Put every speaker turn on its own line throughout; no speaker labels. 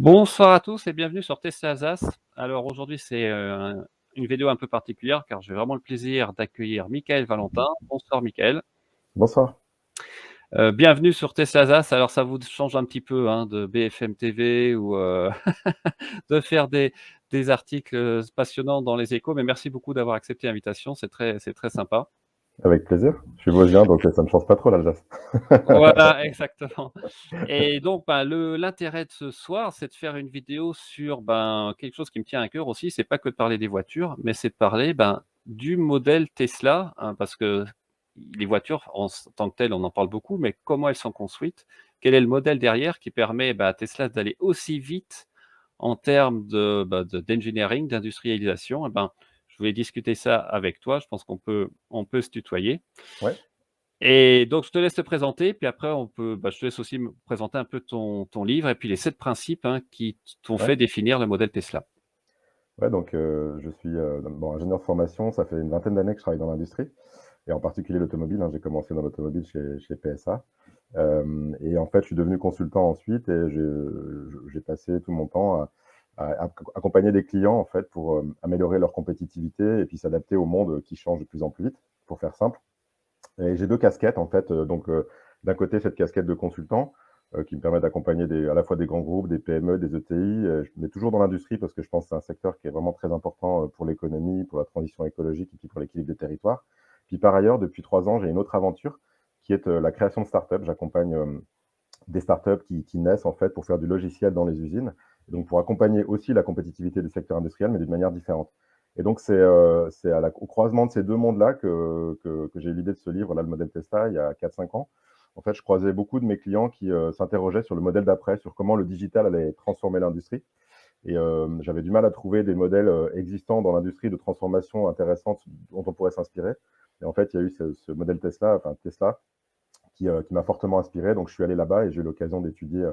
Bonsoir à tous et bienvenue sur Tesla Alsace. Alors aujourd'hui, c'est une vidéo un peu particulière car j'ai vraiment le plaisir d'accueillir Michael Valentin. Bonsoir Michael.
Bonsoir.
Bienvenue sur Tesla Alsace. Alors ça vous change un petit peu hein, de BFM TV ou de faire des articles passionnants dans les échos, mais merci beaucoup d'avoir accepté l'invitation, c'est très sympa.
Avec plaisir. Je suis vosgien, donc ça ne change pas trop l'Alsace.
Voilà, exactement. Et donc, ben, l'intérêt de ce soir, c'est de faire une vidéo sur ben, quelque chose qui me tient à cœur aussi. C'est pas que de parler des voitures, mais c'est de parler ben, du modèle Tesla, hein, parce que les voitures, en tant que telles, on en parle beaucoup, mais comment elles sont construites? Quel est le modèle derrière qui permet ben, à Tesla d'aller aussi vite en termes d'engineering, d'industrialisation? Eh ben, je voulais discuter ça avec toi. Je pense qu'on peut se tutoyer.
Ouais.
Et donc, je te laisse te présenter, puis après, je te laisse aussi me présenter un peu ton livre et puis les 7 principes hein, qui t'ont
Ouais.
fait définir le modèle Tesla.
Ouais, donc je suis ingénieur de formation. Ça fait une vingtaine d'années que je travaille dans l'industrie, et en particulier l'automobile, hein. J'ai commencé dans l'automobile chez PSA. Et en fait, je suis devenu consultant ensuite, et j'ai passé tout mon temps à accompagner des clients en fait pour améliorer leur compétitivité et puis s'adapter au monde qui change de plus en plus vite, pour faire simple. Et j'ai deux casquettes en fait. D'un côté, cette casquette de consultant qui me permet d'accompagner à la fois des grands groupes, des PME, des ETI, mais toujours dans l'industrie parce que je pense que c'est un secteur qui est vraiment très important pour l'économie, pour la transition écologique et puis pour l'équilibre des territoires. Puis par ailleurs, depuis 3 ans, j'ai une autre aventure qui est la création de startups. J'accompagne des startups qui naissent en fait pour faire du logiciel dans les usines, et donc pour accompagner aussi la compétitivité des secteurs industriels, mais d'une manière différente. Et donc c'est au croisement de ces deux mondes-là que j'ai eu l'idée de ce livre, là, le modèle Tesla, il y a 4-5 ans. En fait, je croisais beaucoup de mes clients qui s'interrogeaient sur le modèle d'après, sur comment le digital allait transformer l'industrie. Et j'avais du mal à trouver des modèles existants dans l'industrie de transformation intéressantes dont on pourrait s'inspirer. Et en fait, il y a eu ce modèle Tesla, enfin Tesla, qui m'a fortement inspiré. Donc, je suis allé là-bas et j'ai eu l'occasion d'étudier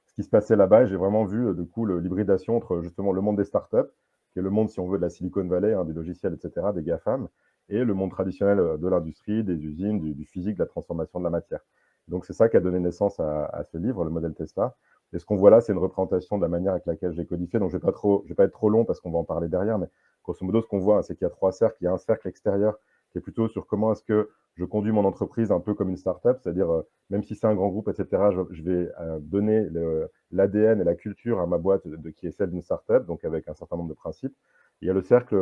ce qui se passait là-bas. Et j'ai vraiment vu, du coup, l'hybridation entre justement le monde des startups, qui est le monde, si on veut, de la Silicon Valley, hein, du logiciel, etc., des GAFAM, et le monde traditionnel de l'industrie, des usines, du physique, de la transformation de la matière. Donc, c'est ça qui a donné naissance à ce livre, le modèle Tesla. Et ce qu'on voit là, c'est une représentation de la manière avec laquelle j'ai codifié. Donc, je vais pas être trop long parce qu'on va en parler derrière, mais grosso modo, ce qu'on voit, hein, c'est qu'il y a 3 cercles. Il y a un cercle extérieur qui est plutôt sur comment est-ce que je conduis mon entreprise un peu comme une startup, c'est-à-dire même si c'est un grand groupe, etc., je vais donner l'ADN et la culture à ma boîte qui est celle d'une startup, donc avec un certain nombre de principes. Il y a le cercle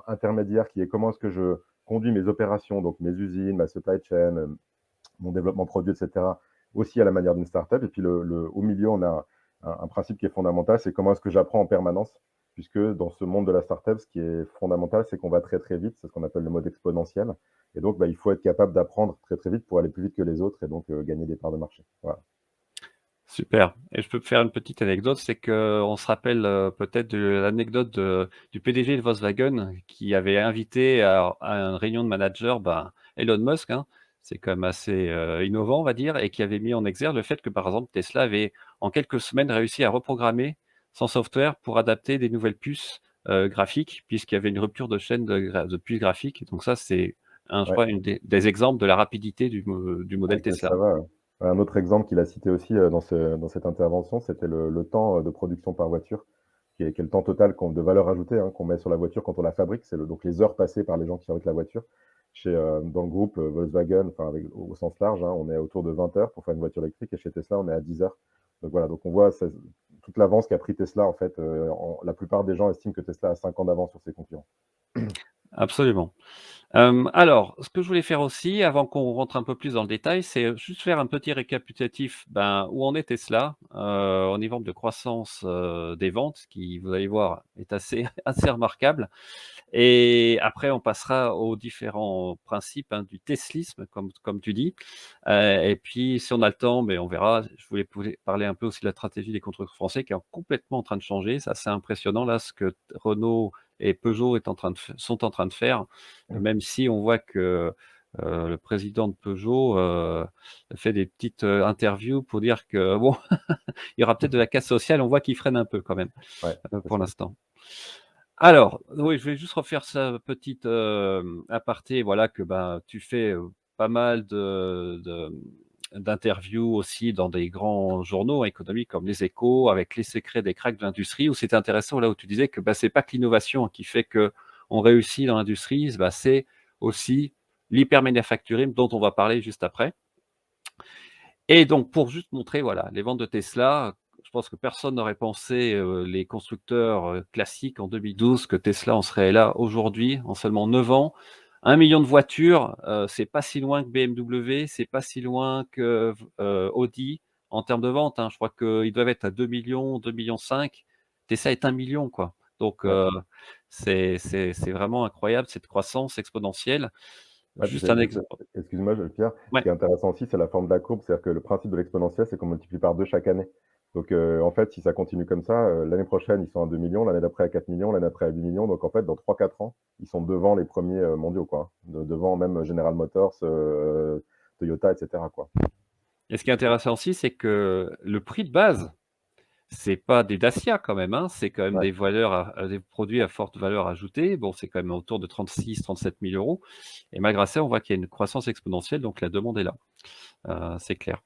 intermédiaire qui est comment est-ce que je conduis mes opérations, donc mes usines, ma supply chain, mon développement produit, etc., aussi à la manière d'une startup. Et puis au milieu, on a un principe qui est fondamental, c'est comment est-ce que j'apprends en permanence, puisque dans ce monde de la startup, ce qui est fondamental, c'est qu'on va très très vite, c'est ce qu'on appelle le mode exponentiel. Et donc, il faut être capable d'apprendre très très vite pour aller plus vite que les autres et donc gagner des parts de marché. Voilà.
Super. Et je peux te faire une petite anecdote, c'est qu'on se rappelle peut-être de l'anecdote du PDG de Volkswagen qui avait invité à une réunion de managers ben, Elon Musk, hein, c'est quand même assez innovant, on va dire, et qui avait mis en exergue le fait que, par exemple, Tesla avait, en quelques semaines, réussi à reprogrammer son software pour adapter des nouvelles puces graphiques, puisqu'il y avait une rupture de chaîne de puces graphiques. Donc ça, c'est, je
Ouais.
crois, des exemples de la rapidité du modèle
Avec
Tesla.
Java. Un autre exemple qu'il a cité aussi dans cette intervention, c'était le temps de production par voiture, qui est le temps total de valeur ajoutée hein, qu'on met sur la voiture quand on la fabrique. C'est donc les heures passées par les gens qui fabriquent la voiture. Dans le groupe Volkswagen, enfin au sens large, hein, on est autour de 20 heures pour faire une voiture électrique, et chez Tesla, on est à 10 heures. Donc voilà, donc on voit toute l'avance qu'a pris Tesla. En fait, la plupart des gens estiment que Tesla a 5 ans d'avance sur ses concurrents.
Absolument. Alors, ce que je voulais faire aussi, avant qu'on rentre un peu plus dans le détail, c'est juste faire un petit récapitulatif, ben, où en est Tesla, au niveau de croissance, des ventes qui, vous allez voir, est assez assez remarquable et après on passera aux différents principes, hein, du teslisme comme tu dis, et puis si on a le temps, beh, on verra. Je voulais parler un peu aussi de la stratégie des constructeurs français qui est complètement en train de changer. C'est assez impressionnant là, ce que Renault et Peugeot sont en train de faire, même si on voit que, le président de Peugeot, fait des petites, interviews pour dire que bon, il y aura peut-être de la casse sociale. On voit qu'il freine un peu quand même,
Ouais, c'est
pour
sûr.
l'instant. Alors, oui, je vais juste refaire sa petite, aparté, voilà, que, ben, tu fais, pas mal d'interviews aussi dans des grands journaux économiques comme Les Échos, avec les secrets des cracks de l'industrie, où c'était intéressant, là où tu disais que bah, c'est pas que l'innovation qui fait qu'on réussit dans l'industrie, bah, c'est aussi l'hypermanufacturing dont on va parler juste après. Et donc pour juste montrer, voilà, les ventes de Tesla, je pense que personne n'aurait pensé, les constructeurs, classiques en 2012 que Tesla en serait là aujourd'hui en seulement 9 ans. 1 million de voitures, c'est pas si loin que BMW, c'est pas si loin que Audi en termes de vente, hein. Je crois qu'ils doivent être à 2 millions, 2,5 millions. Tesla est 1 million, quoi. Donc
Ouais.
c'est vraiment incroyable cette croissance exponentielle.
Ouais, puis
Juste un exemple.
excuse-moi, Pierre, ce
Ouais.
qui est intéressant aussi, c'est la forme de la courbe. C'est-à-dire que le principe de l'exponentielle, c'est qu'on multiplie par 2 chaque année. Donc, en fait, si ça continue comme ça, l'année prochaine, ils sont à 2 millions, l'année d'après à 4 millions, l'année d'après à 8 millions. Donc, en fait, dans 3-4 ans, ils sont devant les premiers mondiaux, quoi. Devant même General Motors, Toyota, etc., quoi.
Et ce qui est intéressant aussi, c'est que le prix de base, c'est pas des Dacia quand même, hein, c'est quand même
Ouais,
des valeurs des produits à forte valeur ajoutée. Bon, c'est quand même autour de 36 000 – 37 000 € et malgré ça, on voit qu'il y a une croissance exponentielle, donc la demande est là, c'est clair.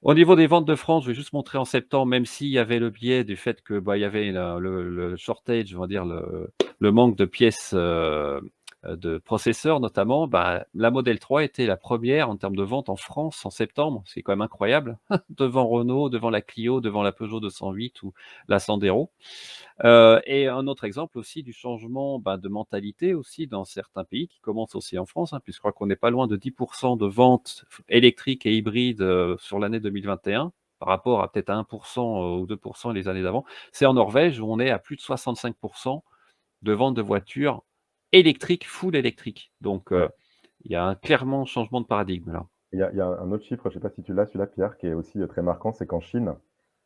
Au niveau des ventes de France, je vais juste montrer en septembre, même s'il y avait le biais du fait que, bah, il y avait le shortage, on va dire le manque de pièces, de processeurs notamment, bah, la Model 3 était la première en termes de vente en France en septembre. C'est quand même incroyable, devant Renault, devant la Clio, devant la Peugeot 208 ou la Sandero. Et un autre exemple aussi du changement, bah, de mentalité aussi dans certains pays qui commence aussi en France, hein, puisque je crois qu'on n'est pas loin de 10 de ventes électriques et hybrides, sur l'année 2021 par rapport à peut-être à 1 ou 2 les années d'avant. C'est en Norvège où on est à plus de 65 de ventes de voitures électriques, full électriques. Donc
ouais.
il y a un clairement changement de paradigme là.
Il y a un autre chiffre, je ne sais pas si tu l'as, celui-là, Pierre, qui est aussi très marquant, c'est qu'en Chine,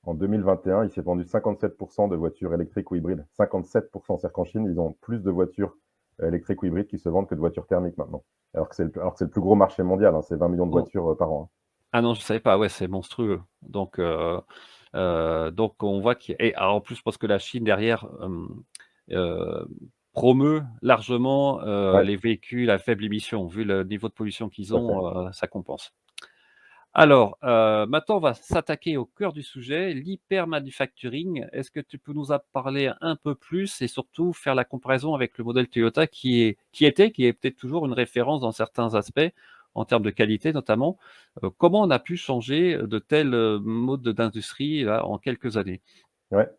en 2021, il s'est vendu 57% de voitures électriques ou hybrides. 57%, c'est-à-dire qu'en Chine, ils ont plus de voitures électriques ou hybrides qui se vendent que de voitures thermiques maintenant. Alors que c'est le plus gros marché mondial, hein, c'est 20 millions de
Oh,
voitures par an, hein.
ah non, je savais pas, ouais, c'est monstrueux. Donc on voit qu'il y a et alors en plus, je pense que la Chine derrière, heu, promeut largement,
Ouais,
les véhicules à faible émission. Vu le niveau de pollution qu'ils
tout à fait.
ont, ça compense. Alors, maintenant on va s'attaquer au cœur du sujet, l'hyper-manufacturing. Est-ce que tu peux nous en parler un peu plus et surtout faire la comparaison avec le modèle Toyota qui est peut-être toujours une référence dans certains aspects, en termes de qualité notamment? Comment on a pu changer de tels, modes d'industrie là en quelques années?
Ouais.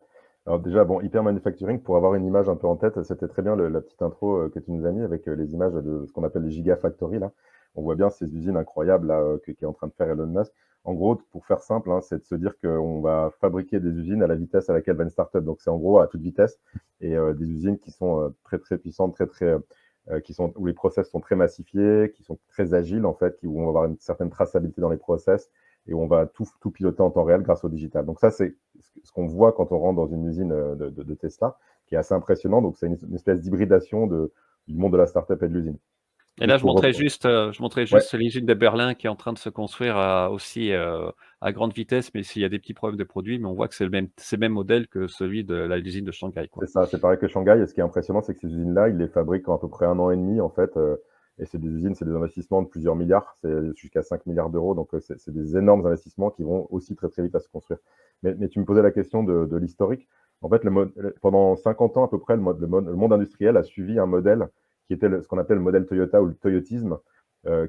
Alors déjà, bon, hyper manufacturing, pour avoir une image un peu en tête, c'était très bien la petite intro que tu nous as mis avec les images de ce qu'on appelle les gigafactories là. On voit bien ces usines incroyables là qu'est en train de faire Elon Musk. En gros, pour faire simple, hein, c'est de se dire qu'on va fabriquer des usines à la vitesse à laquelle va une startup. Donc c'est en gros à toute vitesse et des usines qui sont très très puissantes, très très qui sont où les process sont très massifiés, qui sont très agiles en fait, où on va avoir une certaine traçabilité dans les process et où on va tout piloter en temps réel grâce au digital. Donc ça, c'est ce qu'on voit quand on rentre dans une usine de Tesla, qui est assez impressionnant. Donc c'est une espèce d'hybridation du monde de la startup et de l'usine.
Et
Et
là,
pour
je montrais
ouais,
juste l'usine de Berlin qui est en train de se construire aussi, à grande vitesse, mais s'il y a des petits problèmes de produits, mais on voit que c'est le même modèle que celui de l'usine de Shanghai, quoi.
c'est ça, c'est pareil que Shanghai. Et ce qui est impressionnant, c'est que ces usines-là, ils les fabriquent en à peu près 1 an et demi, en fait. Et c'est des usines, c'est des investissements de plusieurs milliards, c'est jusqu'à 5 milliards d'euros. Donc, c'est des énormes investissements qui vont aussi très, très vite à se construire. Mais tu me posais la question de l'historique. En fait, pendant 50 ans à peu près, le monde industriel a suivi un modèle qui était ce qu'on appelle le modèle Toyota ou le toyotisme,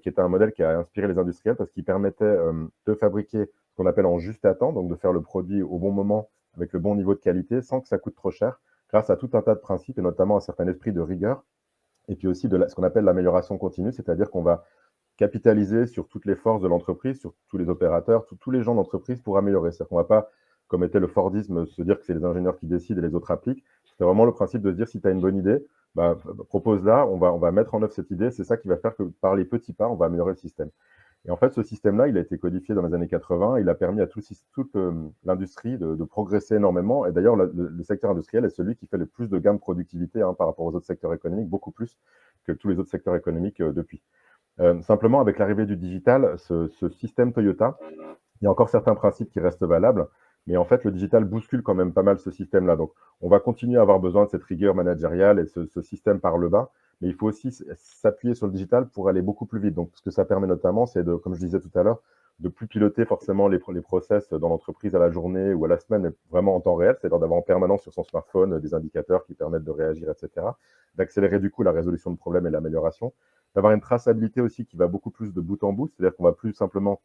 qui était un modèle qui a inspiré les industriels parce qu'il permettait de fabriquer ce qu'on appelle en juste à temps, donc de faire le produit au bon moment avec le bon niveau de qualité sans que ça coûte trop cher grâce à tout un tas de principes et notamment un certain esprit de rigueur et puis aussi ce qu'on appelle l'amélioration continue, c'est-à-dire qu'on va capitaliser sur toutes les forces de l'entreprise, sur tous les opérateurs, tous les gens d'entreprise pour améliorer. C'est-à-dire qu'on ne va pas, comme était le Fordisme, se dire que c'est les ingénieurs qui décident et les autres appliquent. C'est vraiment le principe de se dire si tu as une bonne idée, bah, propose-la, on va mettre en œuvre cette idée, c'est ça qui va faire que par les petits pas, on va améliorer le système. Et en fait, ce système-là, il a été codifié dans les années 80. Il a permis à toute l'industrie de progresser énormément. Et d'ailleurs, le secteur industriel est celui qui fait le plus de gains de productivité par rapport aux autres secteurs économiques, beaucoup plus que tous les autres secteurs économiques depuis. Simplement, avec l'arrivée du digital, ce système Toyota, il y a encore certains principes qui restent valables, mais en fait, le digital bouscule quand même pas mal ce système-là. Donc, on va continuer à avoir besoin de cette rigueur managériale et ce système par le bas, mais il faut aussi s'appuyer sur le digital pour aller beaucoup plus vite. Donc, ce que ça permet notamment, c'est de, comme je disais tout à l'heure, de plus piloter forcément les process dans l'entreprise à la journée ou à la semaine, mais vraiment en temps réel, c'est-à-dire d'avoir en permanence sur son smartphone des indicateurs qui permettent de réagir, etc. D'accélérer du coup la résolution de problèmes et l'amélioration. D'avoir une traçabilité aussi qui va beaucoup plus de bout en bout, c'est-à-dire qu'on va plus simplement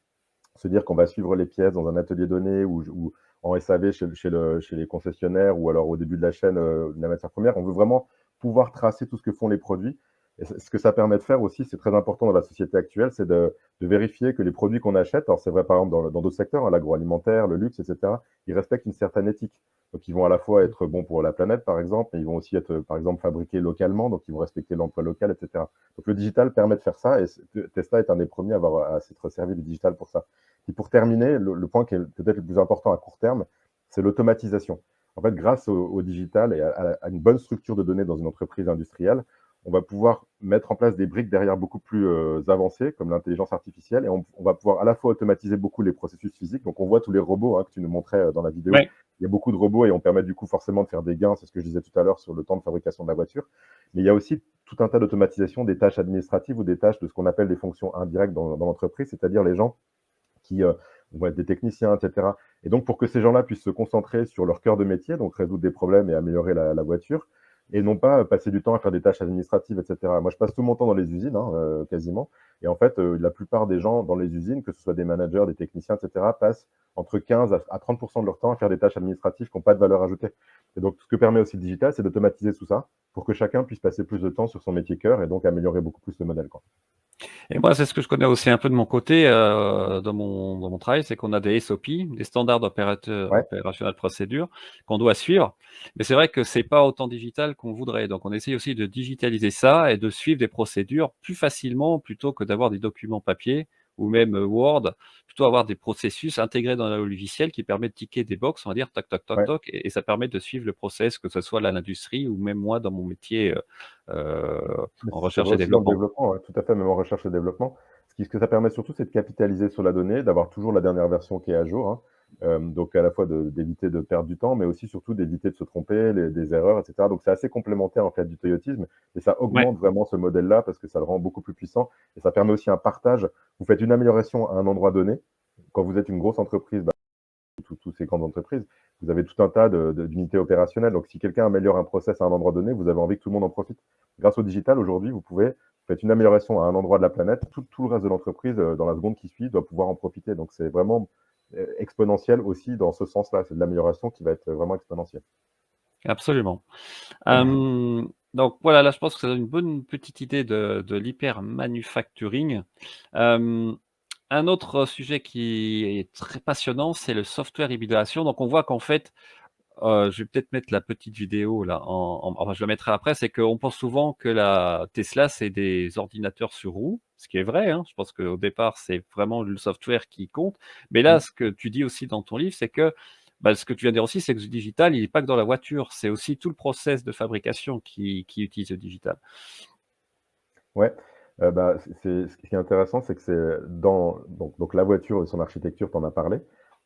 se dire qu'on va suivre les pièces dans un atelier donné ou en SAV chez les concessionnaires ou alors au début de la chaîne de la matière première. On veut vraiment pouvoir tracer tout ce que font les produits. Et ce que ça permet de faire aussi, c'est très important dans la société actuelle, c'est de vérifier que les produits qu'on achète, alors c'est vrai par exemple dans d'autres secteurs, hein, l'agroalimentaire, le luxe, etc., ils respectent une certaine éthique. Donc ils vont à la fois être bons pour la planète, par exemple, mais ils vont aussi être, par exemple, fabriqués localement, donc ils vont respecter l'emploi local, etc. Donc le digital permet de faire ça, et Tesla est un des premiers à s'être servi du digital pour ça. Et pour terminer, le point qui est peut-être le plus important à court terme, c'est l'automatisation. En fait, grâce au digital et à une bonne structure de données dans une entreprise industrielle, on va pouvoir mettre en place des briques derrière beaucoup plus avancées, comme l'intelligence artificielle, et on va pouvoir à la fois automatiser beaucoup les processus physiques. Donc, on voit tous les robots que tu nous montrais dans la vidéo.
Ouais.
Il y a beaucoup de robots et on permet du coup forcément de faire des gains, c'est ce que je disais tout à l'heure sur le temps de fabrication de la voiture. Mais il y a aussi tout un tas d'automatisation des tâches administratives ou des tâches de ce qu'on appelle des fonctions indirectes dans l'entreprise, c'est-à-dire les gens qui vont être des techniciens, etc. Et donc, pour que ces gens-là puissent se concentrer sur leur cœur de métier, donc résoudre des problèmes et améliorer la voiture, et non pas passer du temps à faire des tâches administratives, etc. Moi, je passe tout mon temps dans les usines, quasiment. Et en fait, la plupart des gens dans les usines, que ce soit des managers, des techniciens, etc., passent entre 15 à 30% de leur temps à faire des tâches administratives qui n'ont pas de valeur ajoutée. Et donc, ce que permet aussi le digital, c'est d'automatiser tout ça pour que chacun puisse passer plus de temps sur son métier cœur et donc améliorer beaucoup plus le modèle, quoi.
Et moi, c'est ce que je connais aussi un peu de mon côté, dans mon travail, c'est qu'on a des SOP, des standards
Ouais,
opérationnels procédures qu'on doit suivre. Mais c'est vrai que c'est pas autant digital qu'on voudrait. Donc on essaye aussi de digitaliser ça et de suivre des procédures plus facilement plutôt que d'avoir des documents papier ou même, Word, plutôt avoir des processus intégrés dans le logiciel qui permet de ticker des box, on va dire toc, toc, toc,
ouais.
toc et ça permet de suivre le process, que ce soit à l'industrie ou même moi dans mon métier,
Mais
en
c'est
recherche
vrai
et
aussi dans le
développement.
développement, ouais, tout à fait, même en recherche et développement. Ce que ça permet surtout, c'est de capitaliser sur la donnée, d'avoir toujours la dernière version qui est à jour, hein. Donc à la fois d'éviter de perdre du temps, mais aussi surtout d'éviter de se tromper, des erreurs, etc. Donc c'est assez complémentaire en fait du toyotisme, et ça
Ouais.
augmente vraiment ce modèle-là parce que ça le rend beaucoup plus puissant et ça permet aussi un partage. Vous faites une amélioration à un endroit donné. Quand vous êtes une grosse entreprise, toutes ces grandes entreprises, vous avez tout un tas d'unités opérationnelles. Donc, si quelqu'un améliore un process à un endroit donné, vous avez envie que tout le monde en profite. Grâce au digital, aujourd'hui, vous faites une amélioration à un endroit de la planète, tout le reste de l'entreprise, dans la seconde qui suit, doit pouvoir en profiter. Donc, c'est vraiment exponentiel aussi dans ce sens-là. C'est de l'amélioration qui va être vraiment exponentielle.
Absolument. Donc voilà, là, je pense que ça donne une bonne petite idée de l'hyper-manufacturing. Hem, un autre sujet qui est très passionnant, c'est le software hybridation. Donc on voit qu'en fait, je vais peut-être mettre la petite vidéo là enfin je la mettrai après, c'est qu'on pense souvent que la Tesla, c'est des ordinateurs sur roues, ce qui est vrai, hein. Je pense qu'au départ, c'est vraiment le software qui compte. Mais là,
Mm.
ce que tu dis aussi dans ton livre, c'est que, bah, ce que tu viens de dire aussi, c'est que le digital, il est pas que dans la voiture, c'est aussi tout le process de fabrication qui utilise le digital.
Ouais, bah, ce qui est intéressant, c'est que c'est dans donc la voiture et son architecture, tu en as parlé,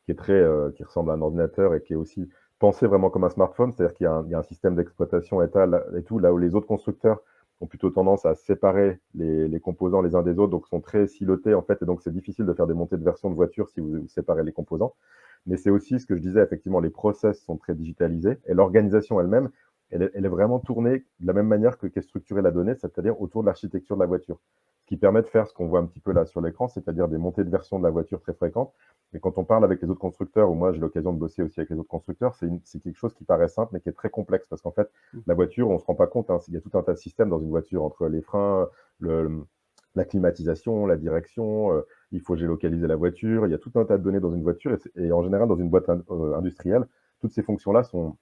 qui est qui ressemble à un ordinateur et qui est aussi pensé vraiment comme un smartphone. C'est-à-dire qu'il y a un système d'exploitation et tout, là où les autres constructeurs ont plutôt tendance à séparer les composants les uns des autres, donc sont très silotés, en fait, et donc c'est difficile de faire des montées de version de voiture si vous séparez les composants. Mais c'est aussi ce que je disais, effectivement, les process sont très digitalisés et l'organisation elle-même, elle est vraiment tournée de la même manière qu'est structurée la donnée, c'est-à-dire autour de l'architecture de la voiture. Ce qui permet de faire ce qu'on voit un petit peu là sur l'écran, c'est-à-dire des montées de version de la voiture très fréquentes. Mais quand on parle avec les autres constructeurs, ou moi j'ai l'occasion de bosser aussi avec les autres constructeurs, c'est quelque chose qui paraît simple, mais qui est très complexe, parce qu'en fait,
Mmh.
la voiture, on ne se rend pas compte, hein, il y a tout un tas de systèmes dans une voiture, entre les freins, le, la climatisation, la direction, il faut géolocaliser la voiture, il y a tout un tas de données dans une voiture, et en général, dans une boîte industrielle, toutes ces fonctions-là sont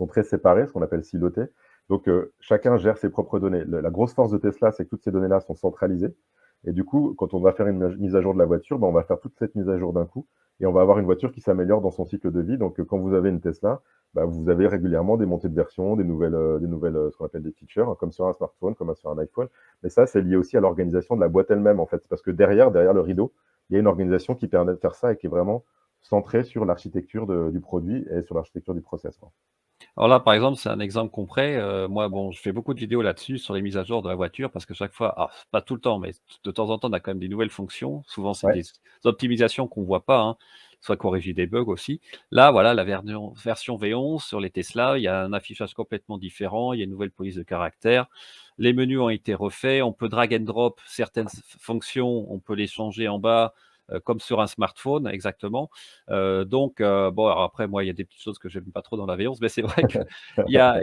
très séparées, ce qu'on appelle silotées. Donc, chacun gère ses propres données. La grosse force de Tesla, c'est que toutes ces données-là sont centralisées. Et du coup, quand on va faire une mise à jour de la voiture, ben, on va faire toute cette mise à jour d'un coup. Et on va avoir une voiture qui s'améliore dans son cycle de vie. Donc, quand vous avez une Tesla, ben, vous avez régulièrement des montées de version, ce qu'on appelle des features, hein, comme sur un smartphone, comme sur un iPhone. Mais ça, c'est lié aussi à l'organisation de la boîte elle-même, en fait. Parce que derrière le rideau, il y a une organisation qui permet de faire ça et qui est vraiment centrée sur l'architecture du produit et sur l'architecture du process, quoi.
Alors là, par exemple, c'est un exemple concret, moi, bon, je fais beaucoup de vidéos là-dessus, sur les mises à jour de la voiture parce que chaque fois alors pas tout le temps, mais de temps en temps, on a quand même des nouvelles fonctions. Souvent, c'est
Ouais,
des optimisations qu'on voit pas, hein, soit corriger des bugs aussi. Là, voilà, la version V11 sur les Tesla, il y a un affichage complètement différent, il y a une nouvelle police de caractère. Les menus ont été refaits, on peut drag and drop certaines fonctions, on peut les changer en bas, comme sur un smartphone exactement. Bon, alors après moi, il y a des petites choses que j'aime pas trop dans la V11, mais c'est vrai qu'il y a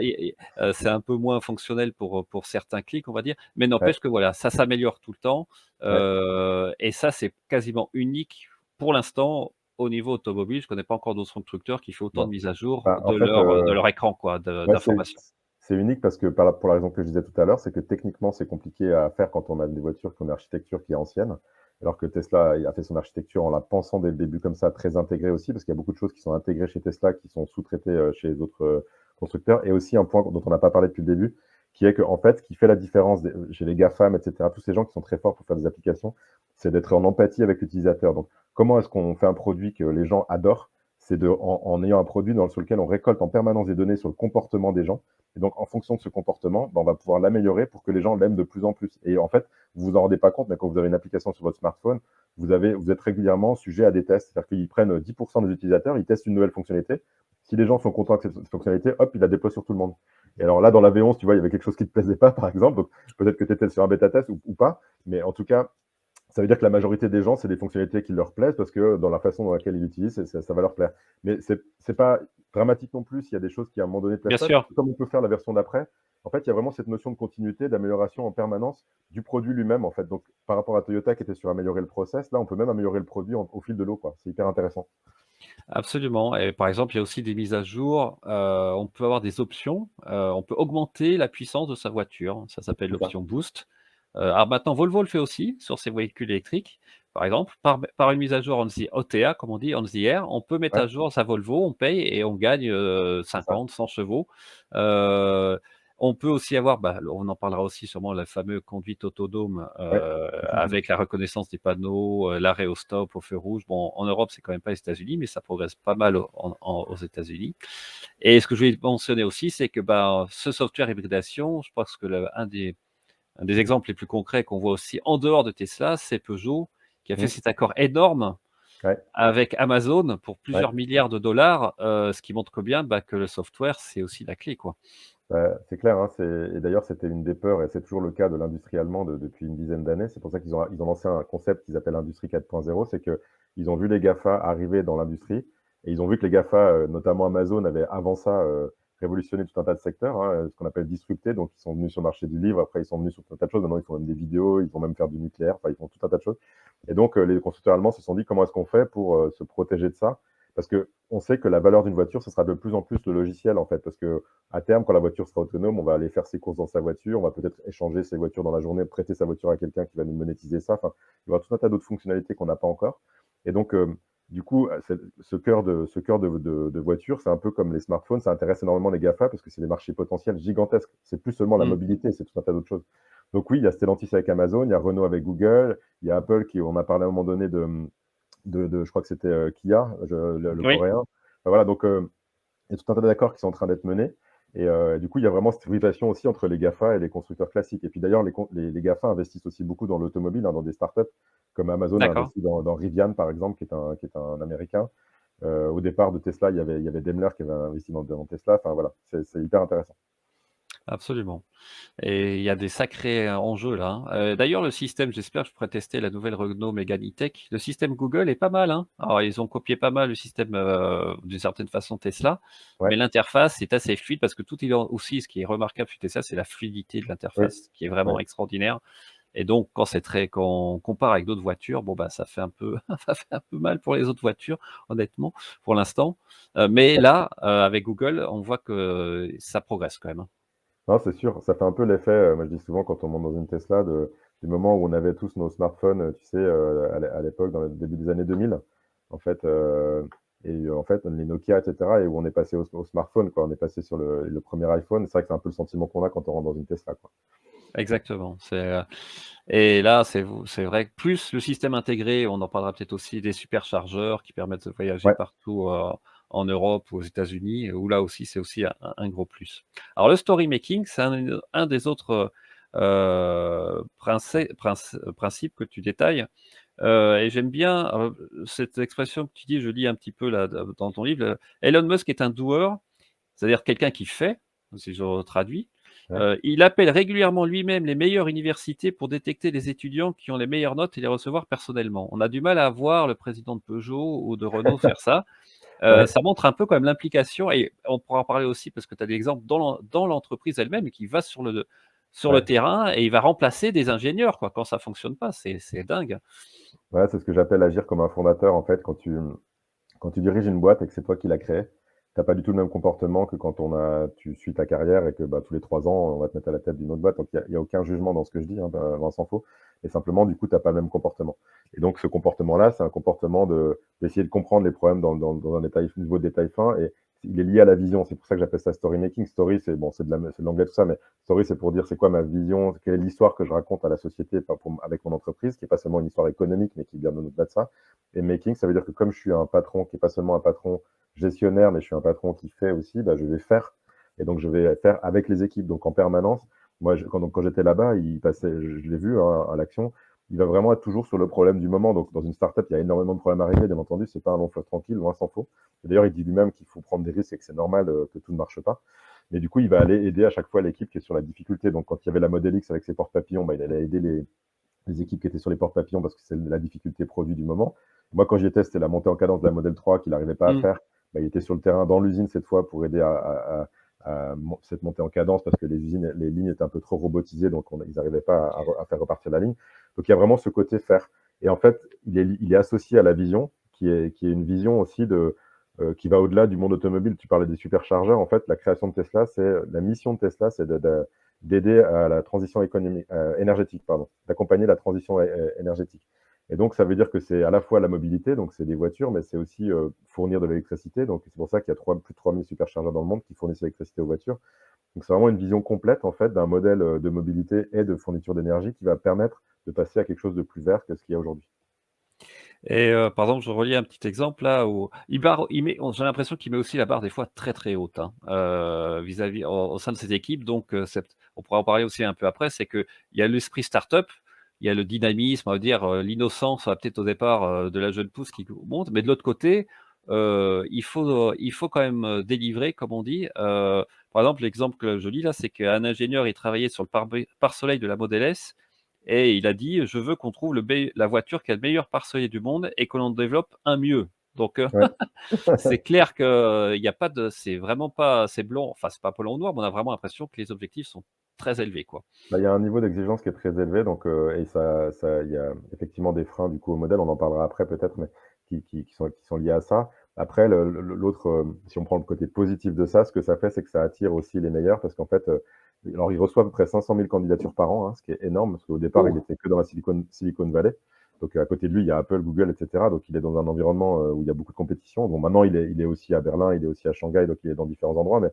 c'est un peu moins fonctionnel pour certains clics, on va dire, mais
ouais,
n'empêche que voilà, ça s'améliore tout le temps,
ouais.
et ça, c'est quasiment unique pour l'instant au niveau automobile. Je connais pas encore d'autres constructeurs qui font autant de
Non.
mises à jour
Bah, en fait,
de leur écran quoi,
ouais,
d'informations.
c'est unique parce que pour la raison que je disais tout à l'heure, c'est que techniquement, c'est compliqué à faire quand on a des voitures qui ont une architecture qui est ancienne, alors que Tesla a fait son architecture en la pensant dès le début comme ça, très intégrée aussi, parce qu'il y a beaucoup de choses qui sont intégrées chez Tesla, qui sont sous-traitées chez les autres constructeurs. Et aussi un point dont on n'a pas parlé depuis le début, qui est que en fait, ce qui fait la différence chez les GAFAM, etc., tous ces gens qui sont très forts pour faire des applications, c'est d'être en empathie avec l'utilisateur. Donc, comment est-ce qu'on fait un produit que les gens adorent? C'est en ayant un produit sur lequel on récolte en permanence des données sur le comportement des gens. Et donc, en fonction de ce comportement, on va pouvoir l'améliorer pour que les gens l'aiment de plus en plus. Et en fait, vous vous en rendez pas compte, mais quand vous avez une application sur votre smartphone, vous êtes régulièrement sujet à des tests. C'est-à-dire qu'ils prennent 10% des utilisateurs, ils testent une nouvelle fonctionnalité. Si les gens sont contents avec cette fonctionnalité, hop, ils la déploient sur tout le monde. Et alors là, dans la V11, tu vois, il y avait quelque chose qui ne te plaisait pas, par exemple. Donc, peut-être que tu étais sur un bêta test ou pas. Mais en tout cas, ça veut dire que la majorité des gens, c'est des fonctionnalités qui leur plaisent parce que dans la façon dans laquelle ils l'utilisent, ça va leur plaire. Mais c'est pas dramatique non plus s'il y a des choses qui, à un moment donné, ne plaisent
Bien
pas, parce
sûr.
que comme on peut faire la version d'après, en fait, il y a vraiment cette notion de continuité, d'amélioration en permanence du produit lui-même, en fait. Donc, par rapport à Toyota qui était sur améliorer le process, là, on peut même améliorer le produit au fil de l'eau, quoi. C'est hyper intéressant.
Absolument et par exemple, il y a aussi des mises à jour, on peut avoir des options, on peut augmenter la puissance de sa voiture. Ça s'appelle
C'est ça.
l'option boost. Alors maintenant Volvo le fait aussi sur ses véhicules électriques. Par exemple, par une mise à jour on the OTA comme on dit, on the air, on peut mettre
Ouais,
à jour sa Volvo, on paye et on gagne,
c'est ça.
50-100 chevaux. Heu, on peut aussi avoir, bah, on en parlera aussi sûrement, la fameuse conduite autonome,
Ouais.
avec la reconnaissance des panneaux, l'arrêt au stop, au feu rouge. Bon, en Europe, c'est quand même pas les États-Unis, mais ça progresse pas mal aux États-Unis. Et ce que je voulais mentionner aussi, c'est que, bah, ce software hybridation, je pense que un des exemples les plus concrets qu'on voit aussi en dehors de Tesla, c'est Peugeot qui a fait
Mmh.
cet accord énorme
Ouais,
avec Amazon pour
ouais.
plusieurs milliards de dollars, ce qui montre bien, bah, que le software, c'est aussi la clé, quoi.
C'est clair, hein, et d'ailleurs, c'était une des peurs et c'est toujours le cas de l'industrie allemande depuis une dizaine d'années. C'est pour ça qu'ils ont lancé un concept qu'ils appellent l'industrie 4.0. C'est qu'ils ont vu les GAFA arriver dans l'industrie et ils ont vu que les GAFA, notamment Amazon, avaient avant ça, révolutionné tout un tas de secteurs, hein, ce qu'on appelle disruptés. Donc ils sont venus sur le marché du livre, après ils sont venus sur tout un tas de choses. Maintenant, ils font même des vidéos, ils vont même faire du nucléaire, enfin, ils font tout un tas de choses. Et donc, les constructeurs allemands se sont dit: «Comment est-ce qu'on fait pour, se protéger de ça?» Parce qu'on sait que la valeur d'une voiture, ce sera de plus en plus le logiciel, en fait, parce que à terme, quand la voiture sera autonome, on va aller faire ses courses dans sa voiture, on va peut-être échanger ses voitures dans la journée, prêter sa voiture à quelqu'un qui va nous monétiser ça. Enfin, il y aura tout un tas d'autres fonctionnalités qu'on n'a pas encore. Et donc, du coup, ce cœur de voiture, c'est un peu comme les smartphones, ça intéresse énormément les GAFA parce que c'est des marchés potentiels gigantesques. C'est plus seulement la
Mmh.
mobilité, c'est tout un tas d'autres choses. Donc oui, il y a Stellantis avec Amazon, il y a Renault avec Google, il y a Apple qui, on a parlé à un moment donné je crois que c'était Kia, le
Oui.
coréen. Enfin, voilà, donc il y a tout un tas d'accords qui sont en train d'être menés. Et du coup, il y a vraiment cette rivalisation aussi entre les GAFA et les constructeurs classiques. Et puis d'ailleurs, les GAFA investissent aussi beaucoup dans l'automobile, hein, dans des startups, comme Amazon a
D'accord.
investi dans Rivian, par exemple, qui est un Américain. Au départ de Tesla, il y avait Daimler qui avait investi dans Tesla. Enfin voilà, c'est hyper intéressant.
Absolument. Et il y a des sacrés, enjeux là, hein. D'ailleurs le système, j'espère que je pourrai tester la nouvelle Renault Mégane E-Tech. Le système Google est pas mal, hein. Alors ils ont copié pas mal le système, d'une certaine façon Tesla,
Ouais,
mais l'interface est assez fluide parce que tout est aussi ce qui est remarquable chez Tesla, c'est la fluidité de
oui,
l'interface qui est vraiment
ouais.
extraordinaire et donc quand on compare avec d'autres voitures, bon bah, ça fait un peu ça fait un peu mal pour les autres voitures, honnêtement, pour l'instant. Mais là, avec Google, on voit que ça progresse quand même, hein.
Non, c'est sûr, ça fait un peu l'effet, moi je dis souvent quand on monte dans une Tesla du moment où on avait tous nos smartphones, tu sais, à l'époque, dans le début des années 2000, en fait, en fait, les Nokia et cetera et où on est passé au smartphone, quoi. On est passé sur le premier iPhone. C'est vrai que c'est un peu le sentiment qu'on a quand on rentre dans une Tesla, quoi.
Exactement, et là, c'est vrai que plus le système intégré, on en parlera peut-être aussi des superchargeurs qui permettent de voyager
Ouais,
partout, en Europe ou aux États-Unis, où là aussi, c'est aussi un gros plus. Alors le story making, c'est un des autres, principes que tu détailles, et j'aime bien, cette expression que tu dis, je lis un petit peu là dans ton livre, Elon Musk est un doer, c'est-à-dire quelqu'un qui fait, si je traduis.
Ouais.
Il appelle régulièrement lui-même les meilleures universités pour détecter les étudiants qui ont les meilleures notes et les recevoir personnellement. On a du mal à voir le président de Peugeot ou de Renault faire ça.
Ouais,
Ça montre un peu quand même l'implication et on pourra en parler aussi parce que tu as des exemples dans l'entreprise elle-même qui va sur le
ouais.
terrain et il va remplacer des ingénieurs quoi, quand ça fonctionne pas, c'est dingue.
Ouais, c'est ce que j'appelle agir comme un fondateur, en fait, quand tu diriges une boîte et que c'est toi qui l'as créée, tu as pas du tout le même comportement que quand tu suis ta carrière et que, bah, tous les 3 ans, on va te mettre à la tête d'une autre boîte. Donc il y a aucun jugement dans ce que je dis, hein, loin s'en faut. Mais simplement, du coup, tu as pas le même comportement. Et donc ce comportement-là, c'est un comportement d'essayer de comprendre les problèmes dans un niveau de détail fin et il est lié à la vision. C'est pour ça que j'appelle ça story making. Story, c'est bon, c'est de l'anglais tout ça, mais story, c'est pour dire c'est quoi ma vision, quelle est l'histoire que je raconte à la société, pas pour avec mon entreprise, qui est pas seulement une histoire économique, mais qui est bien au-delà de ça. Et making, ça veut dire que comme je suis un patron qui est pas seulement un patron gestionnaire, mais je suis un patron qui fait aussi, bah, je vais faire. Et donc, je vais faire avec les équipes. Donc, en permanence, moi, quand j'étais là-bas, il passait, je l'ai vu hein, à l'action, il va vraiment être toujours sur le problème du moment. Donc, dans une startup, il y a énormément de problèmes à régler, bien entendu. C'est pas un long fleuve tranquille, loin s'en faut. Et d'ailleurs, il dit lui-même qu'il faut prendre des risques et que c'est normal que tout ne marche pas. Mais du coup, il va aller aider à chaque fois l'équipe qui est sur la difficulté. Donc, quand il y avait la Model X avec ses porte-papillons, bah, il allait aider les équipes qui étaient sur les porte-papillons parce que c'est la difficulté produit du moment. Moi, quand j'y étais, c'était la montée en cadence de la Model 3 qu'il n'arrivait pas à
Mmh.
faire. Bah, il était sur le terrain dans l'usine cette fois pour aider cette montée en cadence parce que les lignes étaient un peu trop robotisées, donc ils n'arrivaient pas à faire repartir la ligne. Donc il y a vraiment ce côté faire. Et en fait, il est associé à la vision, qui est une vision aussi qui va au-delà du monde automobile. Tu parlais des superchargeurs. En fait, la création de Tesla, la mission de Tesla, c'est d'aider à la transition énergétique, pardon, d'accompagner la transition énergétique. Et donc, ça veut dire que c'est à la fois la mobilité, donc c'est des voitures, mais c'est aussi fournir de l'électricité. Donc, c'est pour ça qu'il y a plus de 3000 superchargeurs dans le monde qui fournissent l'électricité aux voitures. Donc, c'est vraiment une vision complète, en fait, d'un modèle de mobilité et de fourniture d'énergie qui va permettre de passer à quelque chose de plus vert que ce qu'il y a aujourd'hui.
Et par exemple, je relis un petit exemple là où il met j'ai l'impression qu'il met aussi la barre des fois très, très haute, hein, vis-à-vis au sein de ses équipes donc on pourra en parler aussi un peu après, c'est qu'il y a l'esprit start-up, il y a le dynamisme, on va dire, l'innocence, peut-être au départ, de la jeune pousse qui monte, mais de l'autre côté, il faut quand même, délivrer comme on dit, par exemple, l'exemple que je lis là, c'est qu'un ingénieur, il travaillait sur le pare-soleil de la Model S et il a dit: «Je veux qu'on trouve la voiture qui a le meilleur pare-soleil du monde et que l'on développe un mieux». Donc
Ouais.
c'est clair qu'il y a pas de c'est vraiment pas c'est blanc, enfin, c'est pas blanc ou noir, mais on a vraiment l'impression que les objectifs sont très élevés, quoi.
Bah, il y a un niveau d'exigence qui est très élevé, donc et il y a effectivement des freins du coup au modèle, on en parlera après peut-être, mais qui sont liés à ça. Après l'autre, si on prend le côté positif de ça, ce que ça fait, c'est que ça attire aussi les meilleurs parce qu'en fait, alors ils reçoivent à peu près 500 000 candidatures par an, hein, ce qui est énorme parce qu'au départ, il
Oh!
était que dans la Silicon Valley. Donc à côté de lui, il y a Apple, Google et cetera, donc il est dans un environnement, où il y a beaucoup de compétition. Bon maintenant il est aussi à Berlin, il est aussi à Shanghai, donc il est dans différents endroits, mais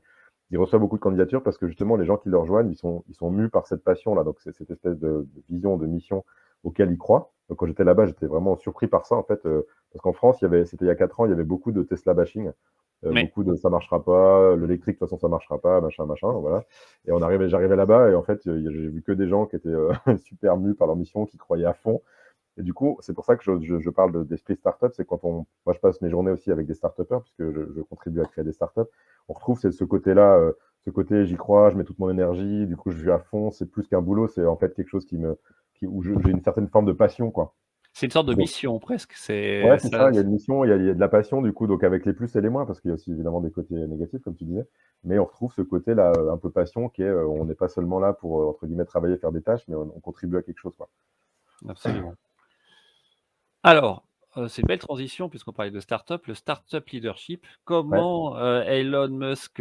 il reçoit beaucoup de candidatures parce que justement, les gens qui le rejoignent, ils sont mus par cette passion-là. Donc, c'est cette espèce de vision, de mission auquel ils croient. Donc, quand j'étais là-bas, j'étais vraiment surpris par ça, en fait, parce qu'en France, c'était il y a 4 ans, il y avait beaucoup de Tesla bashing,
Mais
beaucoup de ça marchera pas, l'électrique, de toute façon, ça marchera pas, machin, machin, voilà. Et j'arrivais là-bas et en fait, j'ai vu que des gens qui étaient super mus par leur mission, qui croyaient à fond. Et du coup, c'est pour ça que je parle d'esprit startup. C'est moi, je passe mes journées aussi avec des startupeurs, puisque je contribue à créer des startups. On retrouve ce côté-là, ce côté j'y crois, je mets toute mon énergie, du coup, je suis à fond. C'est plus qu'un boulot, c'est en fait quelque chose où j'ai une certaine forme de passion, quoi.
c'est une sorte de
Donc,
mission presque,
ouais,
c'est
c'est
ça
ça. Il y a une mission, il y a de la passion, du coup, donc avec les plus et les moins, parce qu'il y a aussi évidemment des côtés négatifs, comme tu disais. Mais on retrouve ce côté-là, un peu passion, qui est, on n'est pas seulement là pour, entre guillemets, travailler, faire des tâches, mais on contribue à quelque chose, quoi.
absolument. Alors, c'est une belle transition puisqu'on parlait de start-up, le start-up leadership.
Ouais,
Comment, Elon Musk,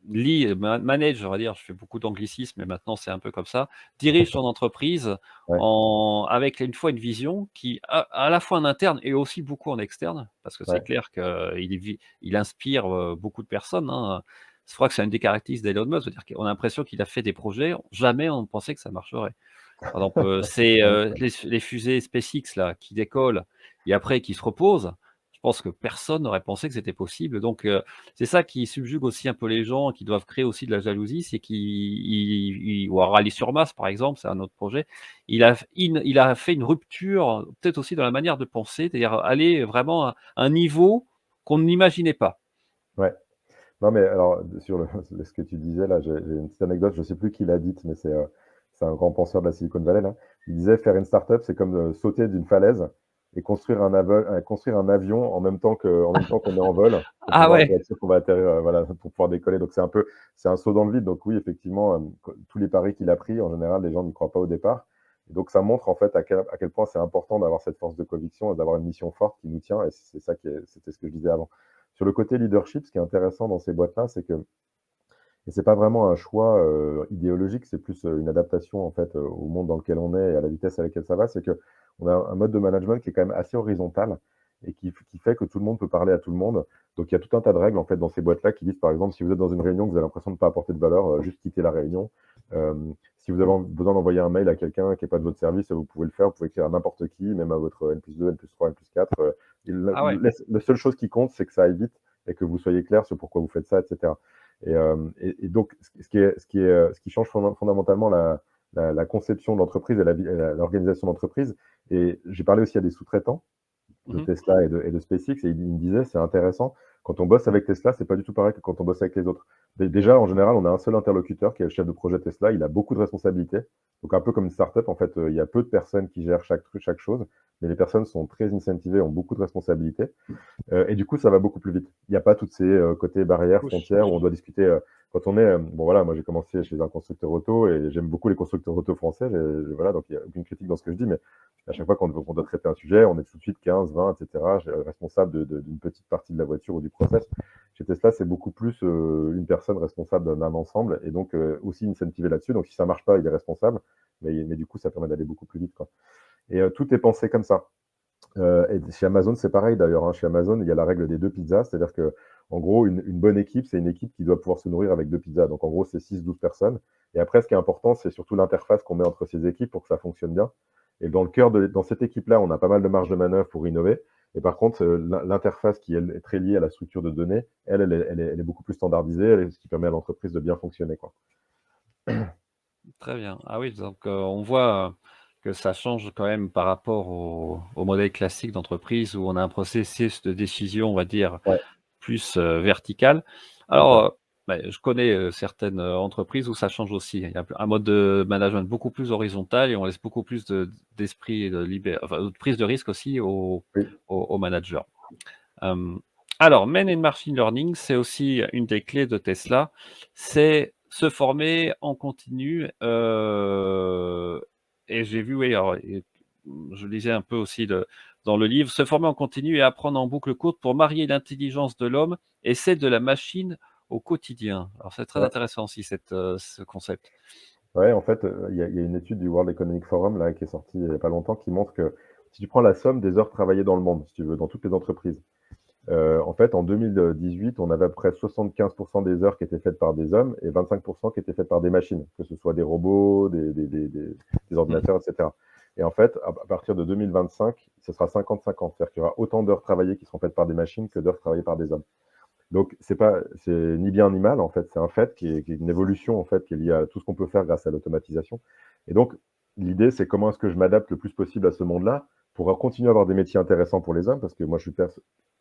manage, on va dire, je fais beaucoup d'anglicismes, mais maintenant c'est un peu comme ça, dirige son entreprise
ouais,
avec une fois une vision qui à la fois en interne et aussi beaucoup en externe, parce que c'est
ouais.
clair il inspire, beaucoup de personnes, hein. Je crois que c'est une des caractéristiques d'Elon Musk, c'est-à-dire qu'on a l'impression qu'il a fait des projets, jamais on ne pensait que ça marcherait. Par exemple, c'est,
Ouais,
les fusées SpaceX là qui décollent et après qui se reposent. je pense que personne n'aurait pensé que c'était possible. Donc, c'est ça qui subjugue aussi un peu les gens, qui doivent créer aussi de la jalousie, c'est ou à Rallye-sur-Mars, par exemple, c'est un autre projet. Il a fait une rupture, peut-être aussi dans la manière de penser, c'est-à-dire aller vraiment à un niveau qu'on n'imaginait pas.
Ouais. Non, mais alors, sur ce que tu disais là, j'ai une petite anecdote, je sais plus qui l'a dite, mais c'est un grand penseur de la Silicon Valley là. Il disait faire une startup, c'est comme sauter d'une falaise et construire un avion en même temps qu'on est en vol
Ah ouais!
pour être sûr qu'on va atterrir, voilà, pour pouvoir décoller. Donc c'est un saut dans le vide. Donc oui, effectivement, tous les paris qu'il a pris, en général, les gens n'y croient pas au départ. Et donc ça montre en fait à quel point c'est important d'avoir cette force de conviction et d'avoir une mission forte qui nous tient. Et c'est ça c'était ce que je disais avant. Sur le côté leadership, ce qui est intéressant dans ces boîtes-là, c'est que et c'est pas vraiment un choix idéologique, c'est plus une adaptation en fait au monde dans lequel on est et à la vitesse à laquelle ça va. C'est que on a un mode de management qui est quand même assez horizontal et qui fait que tout le monde peut parler à tout le monde. Donc il y a tout un tas de règles en fait dans ces boîtes-là qui disent par exemple si vous êtes dans une réunion que vous avez l'impression de ne pas apporter de valeur, juste quitter la réunion. Euh, Si vous avez besoin d'envoyer un mail à quelqu'un qui n'est pas de votre service, vous pouvez le faire. Vous pouvez écrire à n'importe qui, même à votre N+2, N+3, N+4.
Ah ouais,
La seule chose qui compte, c'est que ça aille vite et que vous soyez clair sur pourquoi vous faites ça, etc. Et donc, ce qui change fondamentalement la conception de l'entreprise et l'organisation d'entreprise. Et j'ai parlé aussi à des sous-traitants de
mmh.
Tesla et de SpaceX, et il me disait, c'est intéressant, quand on bosse avec Tesla, c'est pas du tout pareil que quand on bosse avec les autres. Déjà, en général, on a un seul interlocuteur qui est le chef de projet Tesla, il a beaucoup de responsabilités. Donc, un peu comme une startup, en fait, il y a peu de personnes qui gèrent chaque truc, chaque chose, mais les personnes sont très incentivées, ont beaucoup de responsabilités. Et du coup, ça va beaucoup plus vite. Il n'y a pas toutes ces côtés barrières,
Oui.
frontières où on doit discuter. Quand on est, bon voilà, moi j'ai commencé chez un constructeur auto et j'aime beaucoup les constructeurs auto français. Voilà, donc il n'y a aucune critique dans ce que je dis, mais à chaque fois qu'on doit traiter un sujet, on est tout de suite 15, 20, etc. Responsable d'une petite partie de la voiture ou du process. Chez Tesla, c'est beaucoup plus une personne responsable d'un ensemble et donc aussi incentivé là-dessus. Donc si ça marche pas, il est responsable, mais du coup, ça permet d'aller beaucoup plus vite, quoi. Et tout est pensé comme ça. Et chez Amazon, c'est pareil d'ailleurs, hein. Chez Amazon, il y a la règle des 2 pizzas, c'est-à-dire que, en gros, une bonne équipe, c'est une équipe qui doit pouvoir se nourrir avec 2 pizzas. Donc en gros, c'est 6-12 personnes. Et après, ce qui est important, c'est surtout l'interface qu'on met entre ces équipes pour que ça fonctionne bien. Et dans cette équipe-là, on a pas mal de marge de manœuvre pour innover. Et par contre, l'interface qui elle, est très liée à la structure de données, elle est beaucoup plus standardisée, ce qui permet à l'entreprise de bien fonctionner, quoi.
Très bien. Ah oui, donc on voit, que ça change quand même par rapport au modèle classique d'entreprise où on a un processus de décision, on va dire,
Ouais,
plus, vertical.
c'est
Alors,
ça.
je connais, certaines, entreprises où ça change aussi. Il y a un mode de management beaucoup plus horizontal et on laisse beaucoup plus d'esprit et enfin, de prise de risque aussi
Oui,
aux managers. Hem, alors, Men in Machine Learning, c'est aussi une des clés de Tesla, c'est se former en continu, et j'ai vu, oui, alors je lisais un peu aussi dans le livre, se former en continu et apprendre en boucle courte pour marier l'intelligence de l'homme et celle de la machine au quotidien. Alors c'est très
ouais.
intéressant aussi ce concept.
Ouais, en fait, il y a une étude du World Economic Forum là, qui est sortie il n'y a pas longtemps qui montre que si tu prends la somme des heures travaillées dans le monde, si tu veux, dans toutes les entreprises, en fait, en 2018, on avait à peu près 75% des heures qui étaient faites par des hommes et 25% qui étaient faites par des machines, que ce soit des robots, des
Mmh.
ordinateurs, etc. Et en fait, à partir de 2025, ce sera 50-50, c'est-à-dire qu'il y aura autant d'heures travaillées qui seront faites par des machines que d'heures travaillées par des hommes. Donc c'est ni bien ni mal en fait, c'est un fait qui est une évolution en fait qui est liée à tout ce qu'on peut faire grâce à l'automatisation. Et donc l'idée c'est comment est-ce que je m'adapte le plus possible à ce monde-là pour continuer à avoir des métiers intéressants pour les hommes parce que moi je suis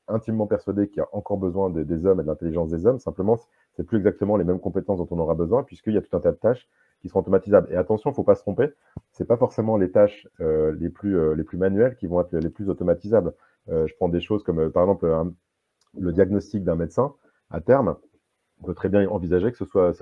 intimement persuadé qu'il y a encore besoin des hommes et de l'intelligence des hommes. Simplement c'est plus exactement les mêmes compétences dont on aura besoin puisqu'il y a tout un tas de tâches qui seront automatisables. Et attention, il ne faut pas se tromper, c'est pas forcément les tâches les plus manuelles qui vont être les plus automatisables. Je prends des choses comme par exemple le diagnostic d'un médecin, à terme, on peut très bien envisager que ce soit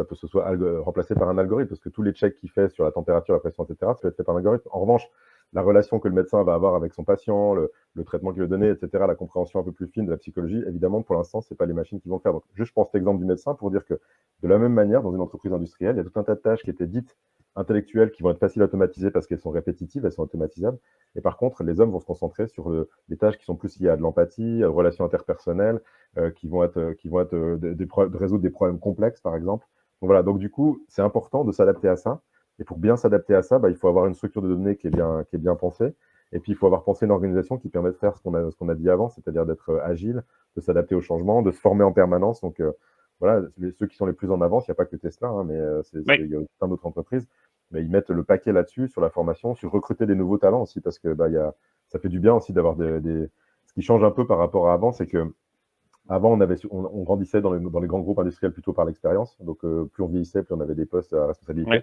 remplacé par un algorithme, parce que tous les checks qu'il fait sur la température, la pression, etc., ça peut être fait par un algorithme. En revanche, la relation que le médecin va avoir avec son patient, le traitement qu'il va donner, etc., la compréhension un peu plus fine de la psychologie, évidemment, pour l'instant, ce n'est pas les machines qui vont le faire. Donc, juste, je pense l'exemple du médecin pour dire que, de la même manière, dans une entreprise industrielle, il y a tout un tas de tâches qui étaient dites intellectuelles qui vont être faciles à automatiser parce qu'elles sont répétitives, elles sont automatisables. Et par contre, les hommes vont se concentrer sur les tâches qui sont plus liées à de l'empathie, aux relations interpersonnelles, qui vont être de résoudre des problèmes complexes, par exemple. Donc voilà, donc du coup, c'est important de s'adapter à ça. Et pour bien s'adapter à ça, bah, il faut avoir une structure de données qui est bien pensée. Et puis, il faut avoir pensé une organisation qui permet de faire ce qu'on a dit avant, c'est-à-dire d'être agile, de s'adapter aux changements, de se former en permanence. Donc, voilà, ceux qui sont les plus en avance, il n'y a pas que Tesla, hein, mais
Oui,
il y a plein d'autres entreprises. Mais ils mettent le paquet là-dessus, sur la formation, sur recruter des nouveaux talents aussi, parce que ça fait du bien aussi d'avoir Ce qui change un peu par rapport à avant, c'est que avant, on grandissait dans les grands groupes industriels plutôt par l'expérience. Donc, plus on vieillissait, plus on avait des postes à responsabilité.
oui,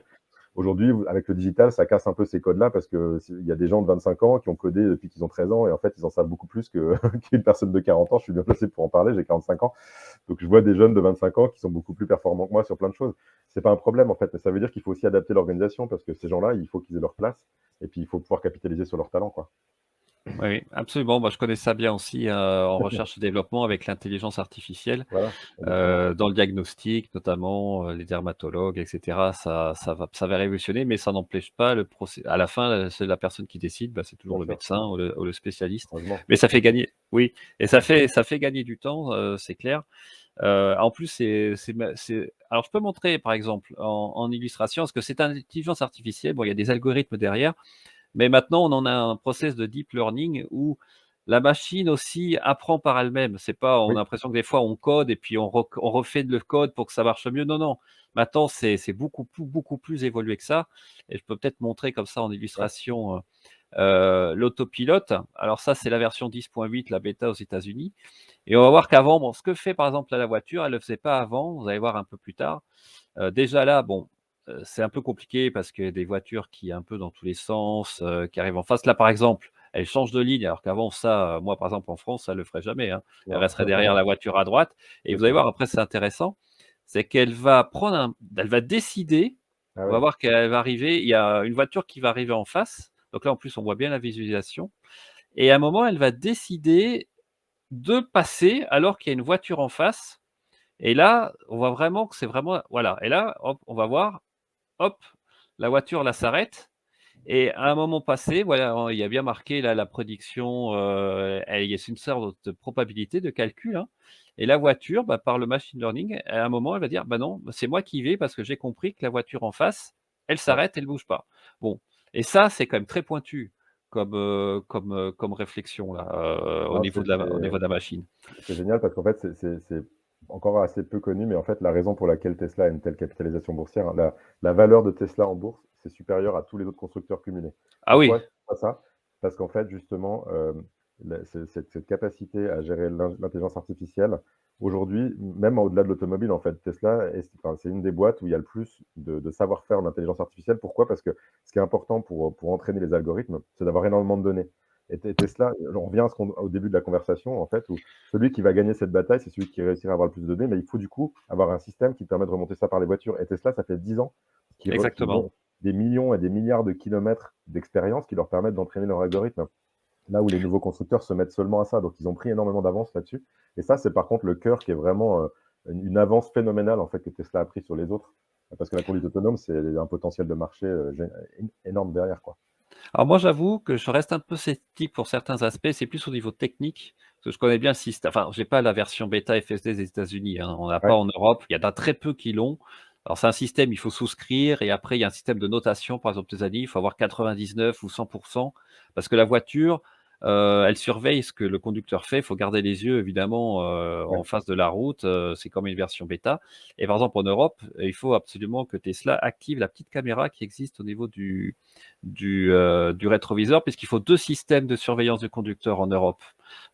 Aujourd'hui, avec le digital, ça casse un peu ces codes-là parce qu'il y a des gens de 25 ans qui ont codé depuis qu'ils ont 13 ans et en fait, ils en savent beaucoup plus qu'une personne de 40 ans. Je suis bien placé pour en parler, j'ai 45 ans. Donc, je vois des jeunes de 25 ans qui sont beaucoup plus performants que moi sur plein de choses. C'est pas un problème en fait, mais ça veut dire qu'il faut aussi adapter l'organisation parce que ces gens-là, il faut qu'ils aient leur place et puis il faut pouvoir capitaliser sur leur talent, quoi.
oui, oui, absolument. Moi, je connais ça bien aussi, en recherche et développement avec l'intelligence artificielle.
Voilà, exactement.
Dans le diagnostic notamment, les dermatologues et cetera, ça va révolutionner, mais ça n'empêche pas le procé à la fin, c'est la personne qui décide, bah, c'est toujours
Bien
le
sûr,
médecin ou le spécialiste.
heureusement.
Mais ça fait gagner oui et ça fait gagner du temps, c'est clair. En plus, c'est alors je peux montrer par exemple en illustration, parce que cette intelligence artificielle, bon, il y a des algorithmes derrière, mais maintenant, on en a un process de deep learning où la machine aussi apprend par elle-même. C'est pas on a
Oui,
l'impression que des fois on code et puis on refait le code pour que ça marche mieux. Non, non. Maintenant, c'est beaucoup plus évolué que ça et je peux peut-être montrer comme ça en
ouais,
illustration, l'autopilote. Alors ça, c'est la version 10.8, la bêta aux États-Unis et on va voir qu'avant, bon, ce que fait par exemple là la voiture, elle le faisait pas avant, vous allez voir un peu plus tard. Déjà là, bon, c'est un peu compliqué parce qu'il y a des voitures qui un peu dans tous les sens, qui arrivent en face. Là, par exemple, elle change de ligne alors qu'avant ça, moi, par exemple, en France, ça le ferait jamais, hein. Elle
non,
resterait derrière la voiture à droite et
c'est
vous allez
ça.
voir après c'est intéressant, c'est qu'elle va décider,
Ah
on va
ouais,
voir qu'elle va arriver, il y a une voiture qui va arriver en face, donc là, en plus, on voit bien la visualisation et à un moment, elle va décider de passer alors qu'il y a une voiture en face et là, on voit vraiment que c'est vraiment voilà et là, hop, on va voir hop, la voiture là s'arrête et à un moment passé, voilà, il y a bien marqué là la prédiction, elle il y a c'est une sorte de probabilité de calcul, hein et la voiture, bah, par le machine learning, à un moment, elle va dire: «Bah, non, bah, c'est moi qui y vais parce que j'ai compris que la voiture en face, elle
ouais.
s'arrête, elle bouge pas». Bon et ça, c'est quand même très pointu comme réflexion là,
Non,
au niveau de la machine.
c'est génial parce qu'en fait, c'est encore assez peu connu, mais en fait, la raison pour laquelle Tesla a une telle capitalisation boursière, hein, la valeur de Tesla en bourse, c'est supérieur à tous les autres constructeurs cumulés.
Ah oui,
Pourquoi ça? Parce qu'en fait, justement, cette capacité à gérer l'intelligence artificielle, aujourd'hui, même au-delà de l'automobile, en fait, Tesla enfin, c'est une des boîtes où il y a le plus de savoir-faire en intelligence artificielle. Pourquoi? Parce que ce qui est important pour entraîner les algorithmes, c'est d'avoir énormément de données. Et Tesla, on revient à au début de la conversation, en fait, où celui qui va gagner cette bataille, c'est celui qui réussira à avoir le plus de données, mais il faut du coup avoir un système qui permet de remonter ça par les voitures. Et Tesla, ça fait 10 ans qu'ils
exactement.
ont des millions et des milliards de kilomètres d'expérience qui leur permettent d'entraîner leur algorithme. Là où les nouveaux constructeurs se mettent seulement à ça. Donc, ils ont pris énormément d'avance là-dessus. Et ça, c'est par contre le cœur qui est vraiment une avance phénoménale en fait, que Tesla a pris sur les autres. Parce que la conduite autonome, c'est un potentiel de marché énorme derrière, quoi.
Alors moi, j'avoue que je reste un peu sceptique pour certains aspects, c'est plus au niveau technique, parce que je connais bien le système enfin, j'ai pas la version bêta FSD des États-Unis, hein, on n'a pas
Ouais,
en Europe, il y en a très peu qui l'ont. Alors c'est un système, il faut souscrire et après il y a un système de notation, par exemple tes années, il faut avoir 99 ou 100 parce que la voiture, elle surveille ce que le conducteur fait, il faut garder les yeux évidemment,
ouais,
en face de la route, c'est comme une version bêta et par exemple en Europe, il faut absolument que Tesla active la petite caméra qui existe au niveau du rétroviseur, puisqu'il faut 2 systèmes de surveillance du conducteur en Europe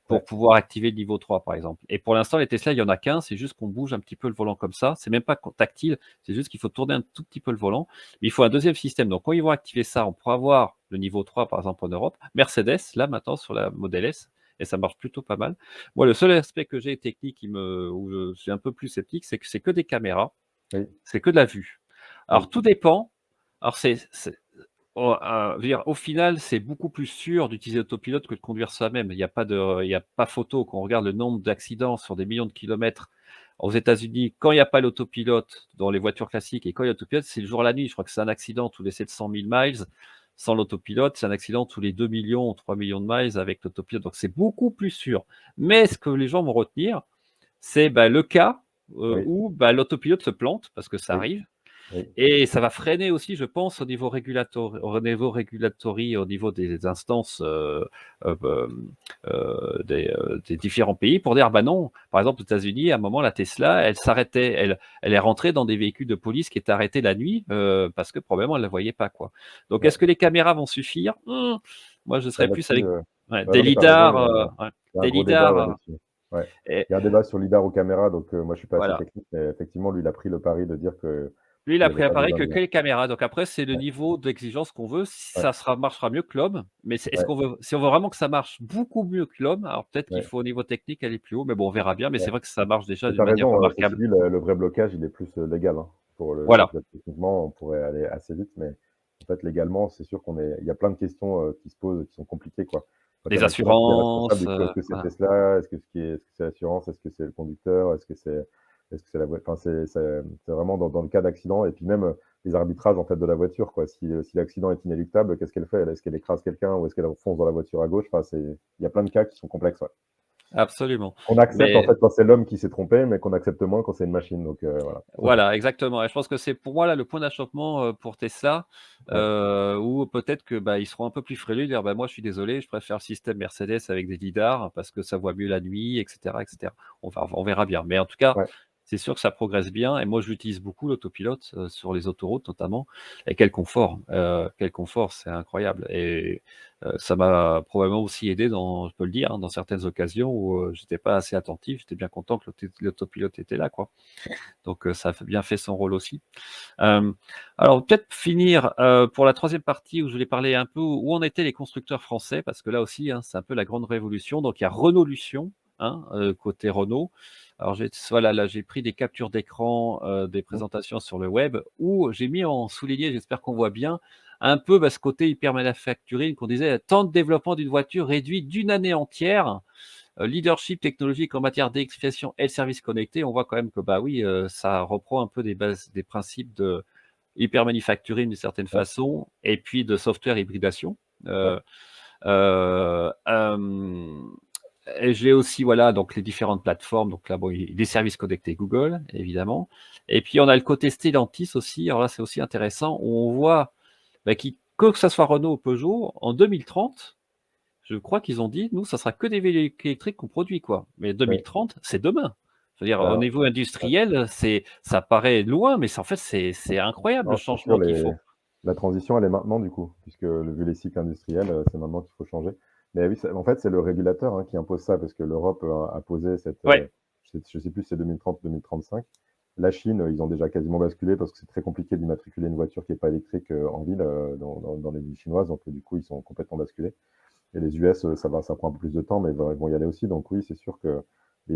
pour
ouais.
pouvoir activer le niveau 3, par exemple. Et pour l'instant, les Tesla, il y en a qu'un, c'est juste qu'on bouge un petit peu le volant comme ça. C'est même pas tactile, c'est juste qu'il faut tourner un tout petit peu le volant. Mais il faut un deuxième système. Donc, quand ils vont activer ça, on pourra avoir le niveau 3, par exemple, en Europe. Mercedes, là, maintenant, sur la Model S, et ça marche plutôt pas mal. Moi, le seul aspect que j'ai technique où je suis un peu plus sceptique, c'est que c'est que des caméras,
Oui,
c'est que de la vue. Alors,
oui,
tout dépend. Alors, oh, je veux dire, au final, c'est beaucoup plus sûr d'utiliser l'autopilote que de conduire soi-même. Il y a pas photo. Quand on regarde le nombre d'accidents sur des millions de kilomètres aux États-Unis, quand il y a pas l'autopilote dans les voitures classiques et quand il y a l'autopilote, c'est le jour et la nuit. Je crois que c'est un accident tous les 700 000 miles. Sans l'autopilote, c'est un accident tous les 2 millions ou 3 millions de miles avec l'autopilote. Donc c'est beaucoup plus sûr. Mais ce que les gens vont retenir, c'est, bah, le cas,
oui,
où, bah, l'autopilote se plante, parce que ça
oui,
arrive
Oui,
Et ça va freiner aussi, je pense, au niveau régulatory, au niveau des instances, des différents pays pour dire: «Bah non». Par exemple, aux États-Unis, à un moment, la Tesla, elle s'arrêtait, elle est rentrée dans des véhicules de police qui étaient arrêtés la nuit, parce que probablement elle ne la voyait pas, quoi. Donc est-ce
ouais.
que les caméras vont suffire? Moi, je serais plus
Là-dessus,
avec, ouais,
ouais,
des
non, mais tu as raison,
lidars, ouais,
il y a un
des
gros débat,
lidars,
ouais, là-dessus. Ouais.
et
Il y a un débat sur lidar ou caméra, donc moi, je suis pas assez
voilà.
technique, mais effectivement, lui, il a pris le pari de dire que
Lui, il
qu'il
a
y avait
pris
pas
appareil
besoin
que
de
les caméras. Donc après, c'est le
ouais,
niveau d'exigence qu'on veut.
ouais,
Ça marchera mieux que l'homme, mais est-ce
ouais,
qu'on veut, si on veut vraiment que ça marche beaucoup mieux que l'homme, alors peut-être qu'il
ouais,
faut au niveau technique aller plus haut, mais bon, on verra bien. Mais
ouais.
c'est vrai que ça marche déjà
Mais tu
d'une
as
manière
raison, ceci
remarquable.
dit, le vrai blocage, il est plus, légal, hein. Pour le
Voilà,
fait techniquement, on pourrait aller assez vite, mais en fait, légalement, c'est sûr il y a plein de questions, qui se posent, qui sont compliquées, quoi. Quand il y a
les
un accident, qui est responsable?
assurances,
Du coup, est-ce que c'est
voilà,
Tesla? Est-ce que c'est l'assurance? Est-ce que c'est le conducteur? Est-ce que c'est la voiture? Enfin, c'est vraiment dans le cas d'accident et puis même, les arbitrages, en fait, de la voiture, quoi. Si l'accident est inéluctable, qu'est-ce qu'elle fait? Est-ce qu'elle écrase quelqu'un ou est-ce qu'elle fonce dans la voiture à gauche? Enfin, il y a plein de cas qui sont complexes, ouais.
absolument.
On accepte, en
Mais
fait, quand c'est l'homme qui s'est trompé, mais qu'on accepte moins quand c'est une machine, donc voilà.
voilà, exactement. Et je pense que c'est pour moi là le point d'achoppement, pour Tesla,
Ouais,
où peut-être que, bah, ils seront un peu plus frileux, dire: «Bah, moi je suis désolé, je préfère le système Mercedes avec des lidars parce que ça voit mieux la nuit, et cetera, et cetera». On verra bien. Mais en tout cas,
ouais,
c'est sûr que ça progresse bien et moi je l'utilise beaucoup l'autopilote, sur les autoroutes notamment, et quel confort, c'est incroyable. Et ça m'a probablement aussi aidé dans, je peux le dire, hein, dans certaines occasions où, j'étais pas assez attentif, j'étais bien content que l'autopilote était là, quoi. Donc ça a bien fait son rôle aussi. Hem, alors peut-être finir, pour la troisième partie où je voulais parler un peu où en étaient les constructeurs français, parce que là aussi, hein, c'est un peu la grande révolution. Donc il y a Renaulution, hein, côté Renault. Alors voilà, là j'ai pris des captures d'écran, des
mmh,
présentations sur le web où j'ai mis en souligné, j'espère qu'on voit bien, un peu, bah, ce côté hyper manufacturing qu'on disait: «Temps de développement d'une voiture réduit d'une année entière». Leadership technologique en matière d'électrification et de services connectés, on voit quand même que, bah, oui, ça reprend un peu des bases, des principes de hyper manufacturing d'une certaine
ouais,
façon et puis de software hybridation.
ouais,
Heu, hem et j'ai aussi, voilà, donc les différentes plateformes, donc là, bon, il les services connectés Google, évidemment, et puis on a le côté Stellantis aussi. Alors là, c'est aussi intéressant, où on voit, bah, que ça soit Renault ou Peugeot, en 2030, je crois qu'ils ont dit: «Nous, ça sera que des véhicules électriques qu'on produit, quoi». Mais
ouais.
2030, c'est demain. Je veux dire, au
Bah,
niveau
ouais.
industriel, ça paraît loin, mais en fait, c'est incroyable le
Non, c'est sûr,
changement qu'il faut.
la transition, elle est maintenant, du coup, puisque vu les cycles industriels, c'est maintenant qu'il faut changer. Mais oui, en fait, c'est le régulateur, hein, qui impose ça, parce que l'Europe, a posé
Ouais,
je sais plus si c'est 2030-2035. La Chine, ils ont déjà quasiment basculé parce que c'est très compliqué d'immatriculer une voiture qui est pas électrique, en ville, dans les villes chinoises, donc du coup, ils sont complètement basculés. Et les US, ça prend un peu plus de temps, mais ils vont y aller aussi. Donc oui, c'est sûr que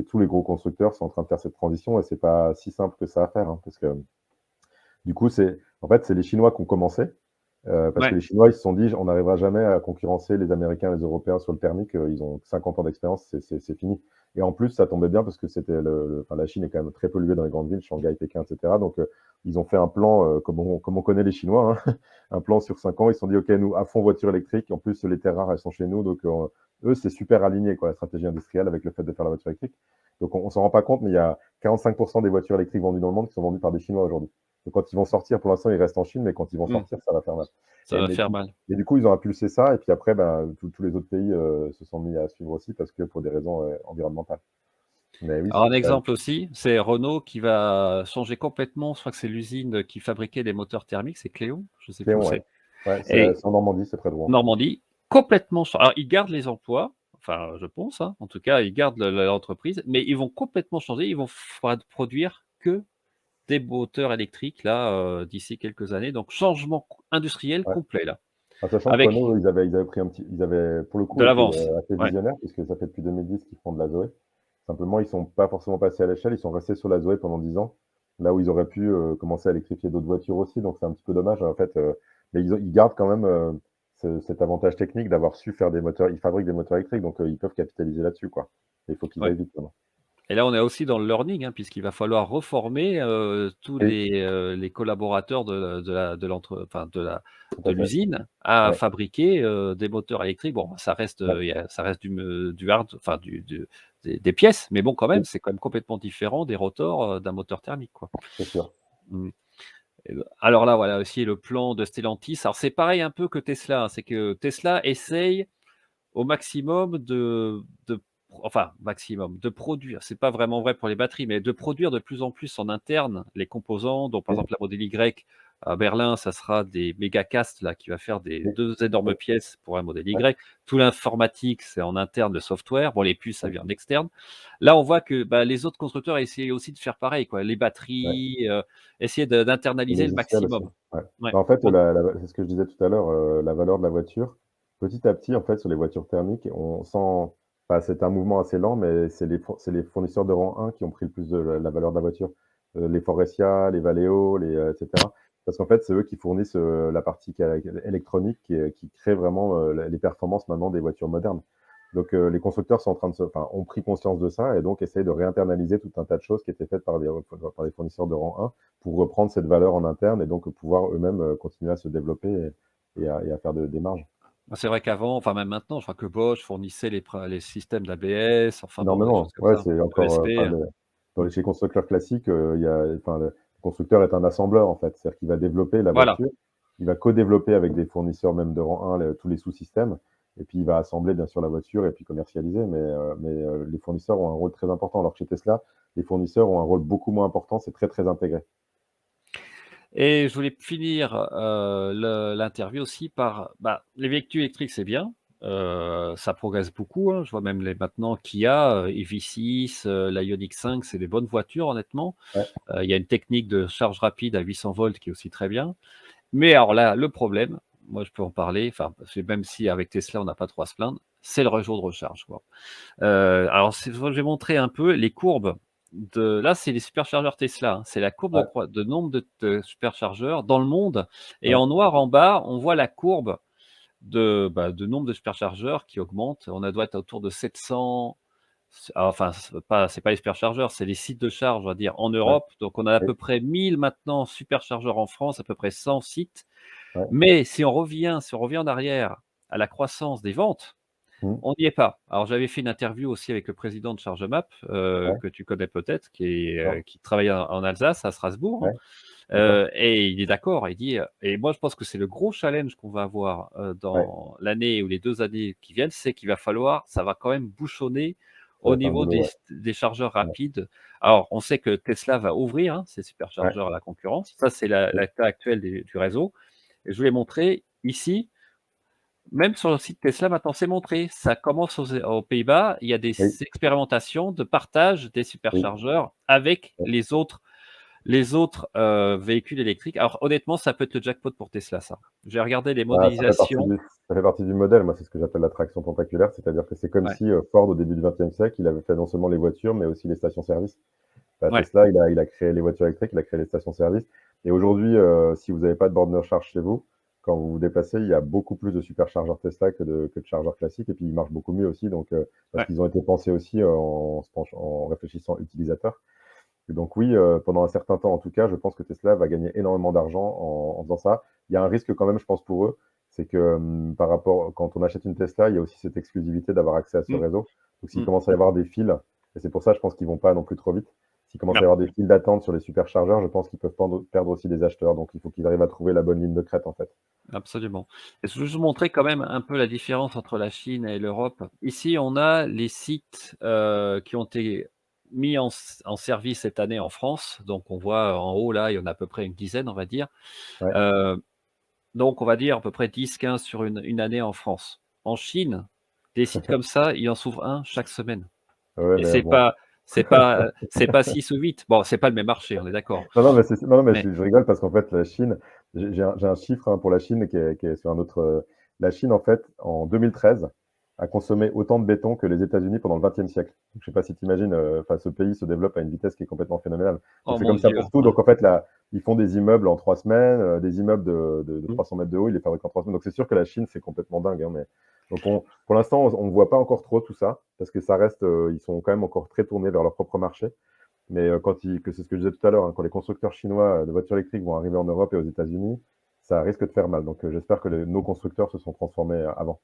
tous les gros constructeurs sont en train de faire cette transition et c'est pas si simple que ça à faire, hein, parce que du coup, en fait, c'est les Chinois qui ont commencé, parce que
ouais,
les Chinois, ils se sont dit: «On n'arrivera jamais à concurrencer les Américains et les Européens sur le thermique, ils ont 50 ans d'expérience, c'est fini». Et en plus, ça tombait bien parce que c'était enfin, la Chine est quand même très polluée dans les grandes villes, Shanghai, Pékin, et cetera. Donc, ils ont fait un plan, comme on connaît les Chinois, hein, un plan sur 5 ans. Ils se sont dit: «OK, nous, à fond voiture électrique». En plus, les terres rares, elles sont chez nous, donc, eux, c'est super aligné, quoi, la stratégie industrielle avec le fait de faire la voiture électrique. Donc on s'en rend pas compte, mais il y a 45 des voitures électriques vendues dans le monde qui sont vendues par des Chinois aujourd'hui. Donc quand ils vont sortir, pour l'instant, ils restent en Chine, mais quand ils vont
mmh,
sortir, ça va faire mal.
ça va
Mais
faire mal.
du coup, ils ont impulsé ça et puis après, ben, tous les autres pays, se sont mis à suivre aussi parce que pour des raisons, environnementales. Mais oui,
Alors un
ça
exemple aussi, c'est Renault qui va changer complètement, je crois que c'est l'usine qui fabriquait des moteurs thermiques, c'est Cléon? Je sais plus où
Cléon, ouais.
c'est,
Ouais,
et
c'est en Normandie, c'est près de Rouen.
Normandie, complètement alors ils gardent les emplois, enfin je pense, hein, en tout cas ils gardent l'entreprise, mais ils vont complètement changer, ils vont produire que des moteurs électriques là, d'ici quelques années, donc changement industriel
Ouais.
complet là,
En sachant que
avec
Renault, ils avaient pris ils avaient pour le
de
coup été,
l'avance.
assez
Ouais,
visionnaires puisque ça fait depuis 2010 qu'ils font de la Zoé. Simplement, ils sont pas forcément passés à l'échelle, ils sont restés sur la Zoé pendant 10 ans, là où ils auraient pu, commencer à électrifier d'autres voitures aussi, donc c'est un petit peu dommage en fait, mais ils gardent quand même, cet avantage technique d'avoir su faire des moteurs. Ils fabriquent des moteurs électriques, donc ils peuvent capitaliser là-dessus, quoi. Et il faut qu'ils
ouais.
aillent vite maintenant.
Et là, on est aussi dans le learning, hein, puisqu'il va falloir reformer, tous
Oui,
les collaborateurs
tout
de
à fait.
l'usine à
Ouais,
fabriquer, des moteurs électriques. Bon, ça reste,
ouais,
ça reste du hard, enfin des pièces, mais bon, quand même,
oui,
c'est quand même complètement différent des rotors, d'un moteur thermique, quoi.
c'est sûr.
Mmh. Alors là, voilà aussi le plan de Stellantis. Alors c'est pareil un peu que Tesla, hein, c'est que Tesla essaye au maximum enfin maximum, de produire, c'est pas vraiment vrai pour les batteries, mais de produire de plus en plus en interne les composants. Donc par
Oui,
exemple, la modèle Y à Berlin, ça sera des méga castes là, qui va faire des
oui,
2 énormes
oui,
pièces pour un modèle
ouais,
Y. Tout l'informatique, c'est en interne, le software. Bon, les puces, ça
ouais,
vient en externe. Là, on voit que, bah, les autres constructeurs essaient aussi de faire pareil, quoi. Les
ouais.
batteries, essayer
Le
d'internaliser le
logiciel aussi,
maximum.
ouais.
Ouais.
Bah, en fait,
On
c'est ce que je disais tout à l'heure, la valeur de la voiture, petit à petit, en fait, sur les voitures thermiques, on sent bah, c'est un mouvement assez lent, mais c'est les fournisseurs de rang 1 qui ont pris le plus de la valeur de la voiture. Les Faurecia, les Valeo, et cetera. Parce qu'en fait, c'est eux qui fournissent, la partie électronique qui crée vraiment, les performances maintenant des voitures modernes. Donc, les constructeurs sont en train de ont pris conscience de ça et donc essayent de réinternaliser tout un tas de choses qui étaient faites par les fournisseurs de rang 1 pour reprendre cette valeur en interne et donc pouvoir eux-mêmes, continuer à se développer et à faire des marges.
Bah, c'est vrai qu'avant, enfin même maintenant, je crois que Bosch fournissait les systèmes d'ABS, enfin bon, des choses
Énormément,
comme
ouais,
ça,
c'est encore,
ESP.
dans les chez les constructeurs classiques, il y a le constructeur est un assembleur, en fait. C'est-à-dire qu'il va développer la
Voilà.
voiture, il va co-développer avec des fournisseurs même de rang 1 tous les sous-systèmes et puis il va assembler bien sûr la voiture et puis commercialiser, les fournisseurs ont un rôle très important. Alors que chez Tesla, les fournisseurs ont un rôle beaucoup moins important, c'est très, très intégré.
Et je voulais finir, le l'interview aussi par, bah, les véhicules électriques, c'est bien, ça progresse beaucoup, hein. Je vois même les maintenant Kia, EV6, la Ioniq 5, c'est des bonnes voitures honnêtement.
Ouais,
Il y a une technique de charge rapide à 800 volts qui est aussi très bien. Mais alors là, le problème, moi je peux en parler, enfin, parce que même si avec Tesla on n'a pas trop à se plaindre, c'est le réseau de recharge, quoi. Alors c'est je vais montrer un peu les courbes là, c'est les superchargeurs Tesla, hein. C'est la courbe
ouais,
de nombre de superchargeurs dans le monde et
ouais,
en noir en bas, on voit la courbe de nombre de superchargeurs qui augmente. On a doit être autour de 700, enfin c'est pas les superchargeurs, c'est les sites de charge, on va dire, en
ouais,
Europe. Donc on a à
oui,
peu près 1000 maintenant superchargeurs en France, à peu près 100 sites.
ouais.
Mais si on revient en arrière à la croissance des ventes,
Mmh,
on n'y est pas. Alors j'avais fait une interview aussi avec le président de ChargeMap,
ouais,
que tu connais peut-être,
d'accord,
qui travaille en Alsace, à Strasbourg, hein.
ouais, d'accord,
Et il est d'accord, il dit, et moi je pense que c'est le gros challenge qu'on va avoir,
ouais,
dans l'année ou les 2 années qui viennent, c'est qu'il va falloir ça va quand même bouchonner
ça va
au
être un
niveau
boulot, ouais,
des chargeurs
ouais,
rapides. Alors on sait que Tesla va ouvrir, hein, ses
ouais,
superchargeurs à la concurrence. Ça, c'est
oui,
l'état actuel du réseau et je voulais montrer ici, même sur le site Tesla maintenant, c'est montré. Ça commence aux Pays-Bas. Il y a des
oui,
expérimentations de partage des
oui,
superchargeurs avec
ouais.
les autres, véhicules électriques. Alors honnêtement, ça peut être le jackpot pour Tesla ça. J'ai regardé les
Bah,
modélisations.
ça fait partie du modèle. Moi, c'est ce que j'appelle la traction tentaculaire, c'est-à-dire que c'est comme
Ouais,
si, Ford, au début du XXe siècle, il avait fait non seulement les voitures, mais aussi les stations-service. Bah,
ouais,
Tesla, il a créé les voitures électriques, il a créé les stations-service et aujourd'hui, si vous n'avez pas de borne de recharge chez vous, quand vous vous déplacez, il y a beaucoup plus de superchargeurs Tesla que de chargeurs classiques et puis ils marchent beaucoup mieux aussi parce
ouais.
qu'ils ont été pensés aussi, en réfléchissant utilisateur. Et donc oui, pendant un certain temps en tout cas, je pense que Tesla va gagner énormément d'argent en faisant ça. Il y a un risque quand même, je pense pour eux, c'est que, par rapport quand on achète une Tesla, il y a aussi cette exclusivité d'avoir accès à ce
Mmh,
réseau. Donc s'il
mmh,
commence à y
mmh.
avoir des fils et c'est pour ça, je pense qu'ils vont pas non plus trop vite. S'il commence à y
Non,
avoir des files d'attente sur les superchargeurs, je pense qu'ils peuvent perdre aussi des acheteurs. Donc il faut qu'ils arrivent à trouver la bonne ligne de crête, en fait.
absolument. Et je veux juste montrer quand même un peu la différence entre la Chine et l'Europe. Ici, on a les sites, qui ont été mis en service cette année en France. Donc on voit en haut là, il y en a à peu près une dizaine, on va dire.
Ouais,
Heu Donc on va dire à peu près 10-15 sur une année en France. En Chine, des sites comme ça, il en s'ouvre un chaque semaine
ouais,
et
mais
c'est
bon.
pas c'est pas, c'est pas 6 ou 8. Bon, c'est pas le même marché, on est d'accord.
Non, non, mais non, non, mais
Mais
je rigole parce qu'en fait, la Chine, j'ai un chiffre, hein, pour la Chine qui est sur un autre. La Chine, en fait, en 2013, a consommé autant de béton que les États-Unis pendant le XXe siècle. Donc, je sais pas si tu imagines, enfin, ce pays se développe à une vitesse qui est complètement phénoménale. Donc,
oh
c'est
mon
comme ça
Dieu,
pour tout.
ouais.
Donc, en fait, là, ils font des immeubles en 3 semaines, des immeubles de
Mmh.
300 mètres de haut, ils les fabriquent en 3 semaines. Donc, c'est sûr que la Chine, c'est complètement dingue, hein, donc, pour l'instant, on ne voit pas encore trop tout ça parce que ça reste, ils sont quand même encore très tournés vers leur propre marché. Mais c'est ce que je disais tout à l'heure, hein, quand les constructeurs chinois de voitures électriques vont arriver en Europe et aux États-Unis, ça risque de faire mal. Donc j'espère que nos constructeurs se sont transformés avant.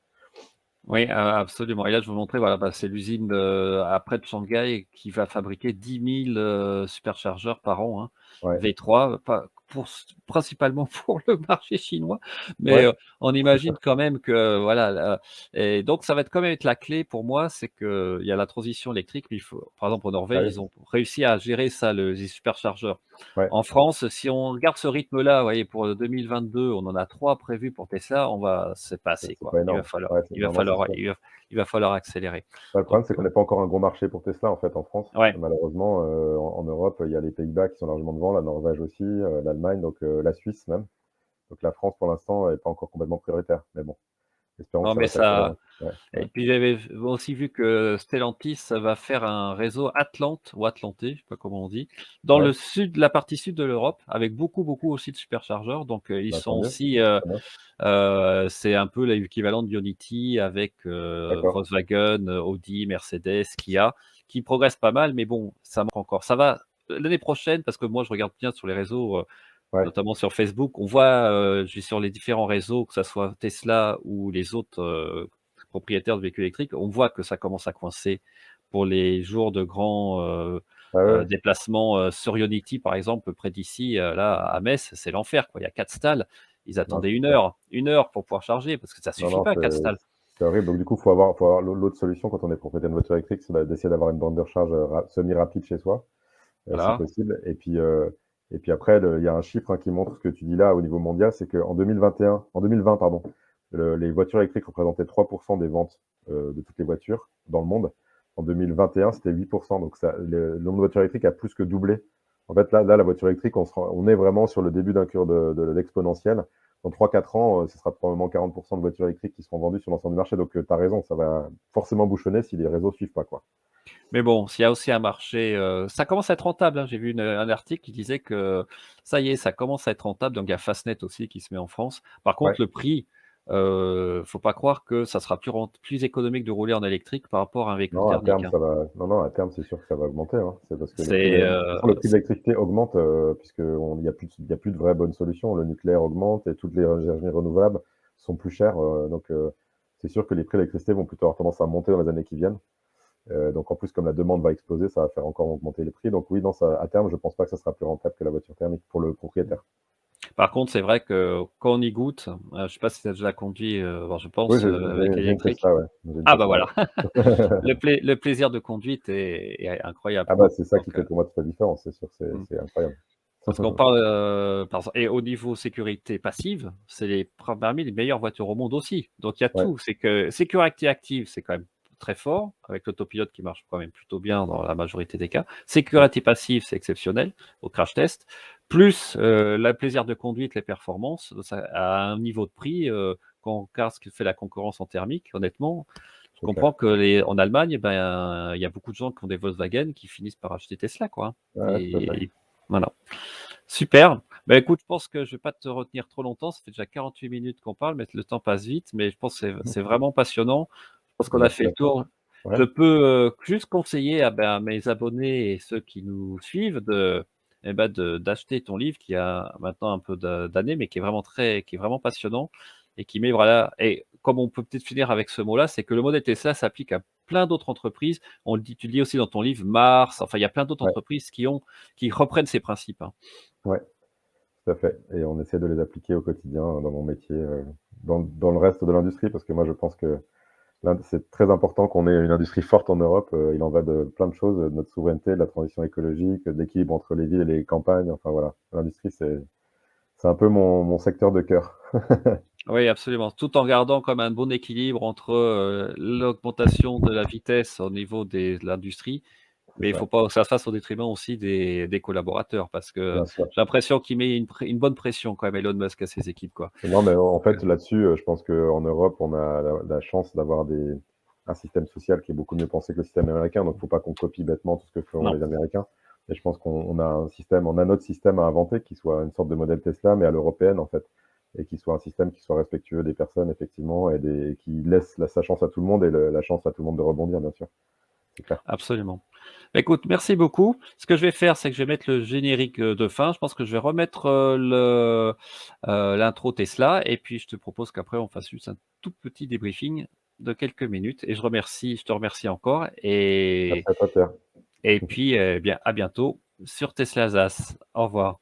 Oui, absolument et là, je vous montrais, voilà, bah, c'est l'usine à près de Shanghai qui va fabriquer 10 000 superchargeurs par an, hein.
Ouais,
V3, pas principalement pour le marché chinois, mais
Ouais,
on imagine quand même que voilà, et donc ça va être quand même être la clé pour moi, c'est qu'il y a la transition électrique, mais il faut par exemple en
bah
Norvège,
oui,
ils ont réussi à gérer ça, les superchargeurs.
ouais,
En France, si on regarde ce rythme-là, vous voyez, pour 2022, on en a 3 prévus pour Tesla, c'est pas assez,
c'est
quoi.
pas énorme. Ouais, c'est non, non, c'est sûr.
Il va falloir accélérer.
Bah, le
Donc
problème, c'est qu'on n'est pas encore un gros marché pour Tesla, en fait, en France.
ouais.
Malheureusement, en Europe, il y a les Pays-Bas qui sont largement devant, la Norvège aussi, l'Allemagne, donc la Suisse même. Donc la France, pour l'instant, est pas encore complètement prioritaire. Mais bon, espérons que
Non,
ça
mais
va s'accélérer.
ça
Ouais, ouais,
et puis j'avais aussi vu que Stellantis va faire un réseau Atlante ou Atlanté, je sais pas comment on dit, dans le
ouais,
sud, la partie sud de l'Europe, avec beaucoup, beaucoup aussi de superchargeurs. Donc, ils
bah,
sont
tant mieux,
aussi,
très bien.
c'est un peu l'équivalent de Ionity avec,
D'accord.
Volkswagen, Audi, Mercedes, Kia, qui progressent pas mal, mais bon, ça manque encore. Ça va l'année prochaine, parce que moi je regarde bien sur les réseaux,
Ouais,
notamment sur Facebook, on voit, je vais sur les différents réseaux, que ça soit Tesla ou les autres, propriétaires de véhicules électriques, on voit que ça commence à coincer pour les jours de grands,
ouais, ouais.
déplacements, sur Ionity par exemple, près d'ici, là à Metz, c'est l'enfer quoi. Il y a 4 stalls, ils
Non,
attendaient
c'est
1
clair.
heure, 1 heure pour pouvoir charger parce que ça
Non,
suffit
non,
pas 4 stalls.
c'est horrible. Donc du coup, faut avoir l'autre solution quand on est propriétaire de voiture électrique, c'est d'essayer d'avoir une borne de recharge, semi-rapide chez soi, si
Voilà.
possible. Et puis après, il y a un chiffre, hein, qui montre ce que tu dis là au niveau mondial, c'est qu'en 2021, en 2020, pardon, les voitures électriques représentaient 3% des ventes, de toutes les voitures dans le monde. En 2021, c'était 8%. Donc le nombre de voitures électriques a plus que doublé. En fait, là, la voiture électrique, on est vraiment sur le début d'un cours de l'exponentielle. Dans 3-4 ans, ce sera probablement 40% de voitures électriques qui seront vendues sur l'ensemble du marché. Donc, tu as raison, ça va forcément bouchonner si les réseaux suivent pas, quoi.
Mais bon, s'il y a aussi un marché, ça commence à être rentable, hein. J'ai vu un article qui disait que ça y est, ça commence à être rentable, donc il y a Fastned aussi qui se met en France. Par
Ouais.
contre, le prix, faut pas croire que ça sera plus économique de rouler en électrique par rapport à un véhicule
Non, à
thermique,
terme,
hein.
ça va. Non, non, à terme, c'est sûr que ça va augmenter, hein. C'est parce que
C'est,
de toute façon, le prix de l'électricité augmente, puisqu'il y a plus de vraies bonnes solutions. Le nucléaire augmente et toutes les énergies renouvelables sont plus chères. Donc, c'est sûr que les prix de l'électricité vont plutôt avoir tendance à monter dans les années qui viennent. Donc, en plus, comme la demande va exploser, ça va faire encore augmenter les prix. Donc, oui, non, ça, à terme, je pense pas que ça sera plus rentable que la voiture thermique pour le propriétaire.
par contre, c'est vrai que quand on y goûte, je sais pas si tu as déjà conduit, bon je
Oui,
pense, avec
j'ai une
l'électrique.
Tesla, ouais. J'ai une
Ah bah
Tesla,
voilà,
ouais.
le plaisir de conduite est incroyable
Ah bah,
quoi.
c'est ça qui
Donc,
fait pour moi toute la différence, c'est sûr,
mmh.
c'est incroyable.
Parce qu'on parle, et au niveau sécurité passive, c'est parmi les meilleures voitures au monde aussi. Donc il y a
Ouais,
tout. C'est que sécurité active, c'est quand même très fort, avec l'autopilote qui marche quand même plutôt bien dans la majorité des cas.
ouais,
Sécurité passive, c'est exceptionnel au crash test. Plus, le plaisir de conduite, les performances, ça à un niveau de prix, quand on regarde ce que fait la concurrence en thermique, honnêtement, je
c'est
comprends
clair.
que en Allemagne, eh ben, il y a beaucoup de gens qui ont des Volkswagen qui finissent par acheter Tesla, quoi, hein.
Ouais, ouais, tout à fait.
Et voilà. Super. Bah, écoute, je pense que je vais pas te retenir trop longtemps. Ça fait déjà 48 minutes qu'on parle, mais le temps passe vite. Mais je pense que c'est vraiment passionnant. Je pense qu'on a
Merci
fait le
à toi.
tour.
Ouais,
Je peux, juste conseiller à mes abonnés et ceux qui nous suivent d'acheter ton livre qui a maintenant un peu d'années, mais qui est vraiment passionnant et qui met voilà et comme on peut peut-être finir avec ce mot-là, c'est que le modèle Tesla s'applique à plein d'autres entreprises. On le dit tu le dis aussi dans ton livre, Mars, enfin il y a plein d'autres
ouais,
entreprises qui reprennent ces principes, hein.
ouais, tout à fait et on essaie de les appliquer au quotidien, dans mon métier, dans le reste de l'industrie parce que moi je pense que c'est très important qu'on ait une industrie forte en Europe, il en va de plein de choses, de notre souveraineté, de la transition écologique, de l'équilibre entre les villes et les campagnes, enfin voilà. L'industrie, c'est un peu mon secteur de cœur.
Oui, absolument. Tout en gardant comme un bon équilibre entre, l'augmentation de la vitesse au niveau de l'industrie,
C'est
mais il
ça,
faut pas que ça se fasse au détriment aussi des collaborateurs parce que
bien sûr.
j'ai l'impression qu'il met une bonne pression quand même Elon Musk à ses équipes, quoi.
Non, mais en
Donc,
fait, là-dessus, je pense qu'en Europe, on a la chance d'avoir un système social qui est beaucoup mieux pensé que le système américain. Donc, faut pas qu'on copie bêtement tout ce que font
non.
les Américains. Et je pense qu'on a on a notre système à inventer qui soit une sorte de modèle Tesla, mais à l'européenne, en fait. Et qui soit un système qui soit respectueux des personnes, effectivement, qui laisse sa chance à tout le monde et la chance à tout le monde de rebondir, bien sûr. C'est clair.
Absolument. Bah, écoute, merci beaucoup. Ce que je vais faire, c'est que je vais mettre le générique, de fin. Je pense que je vais remettre, l'intro Tesla et puis je te propose qu'après on fasse juste un tout petit débriefing de quelques minutes et je te remercie encore
Merci à toi, Pierre.
et puis, eh bien, à bientôt sur Tesla Zas. Au revoir.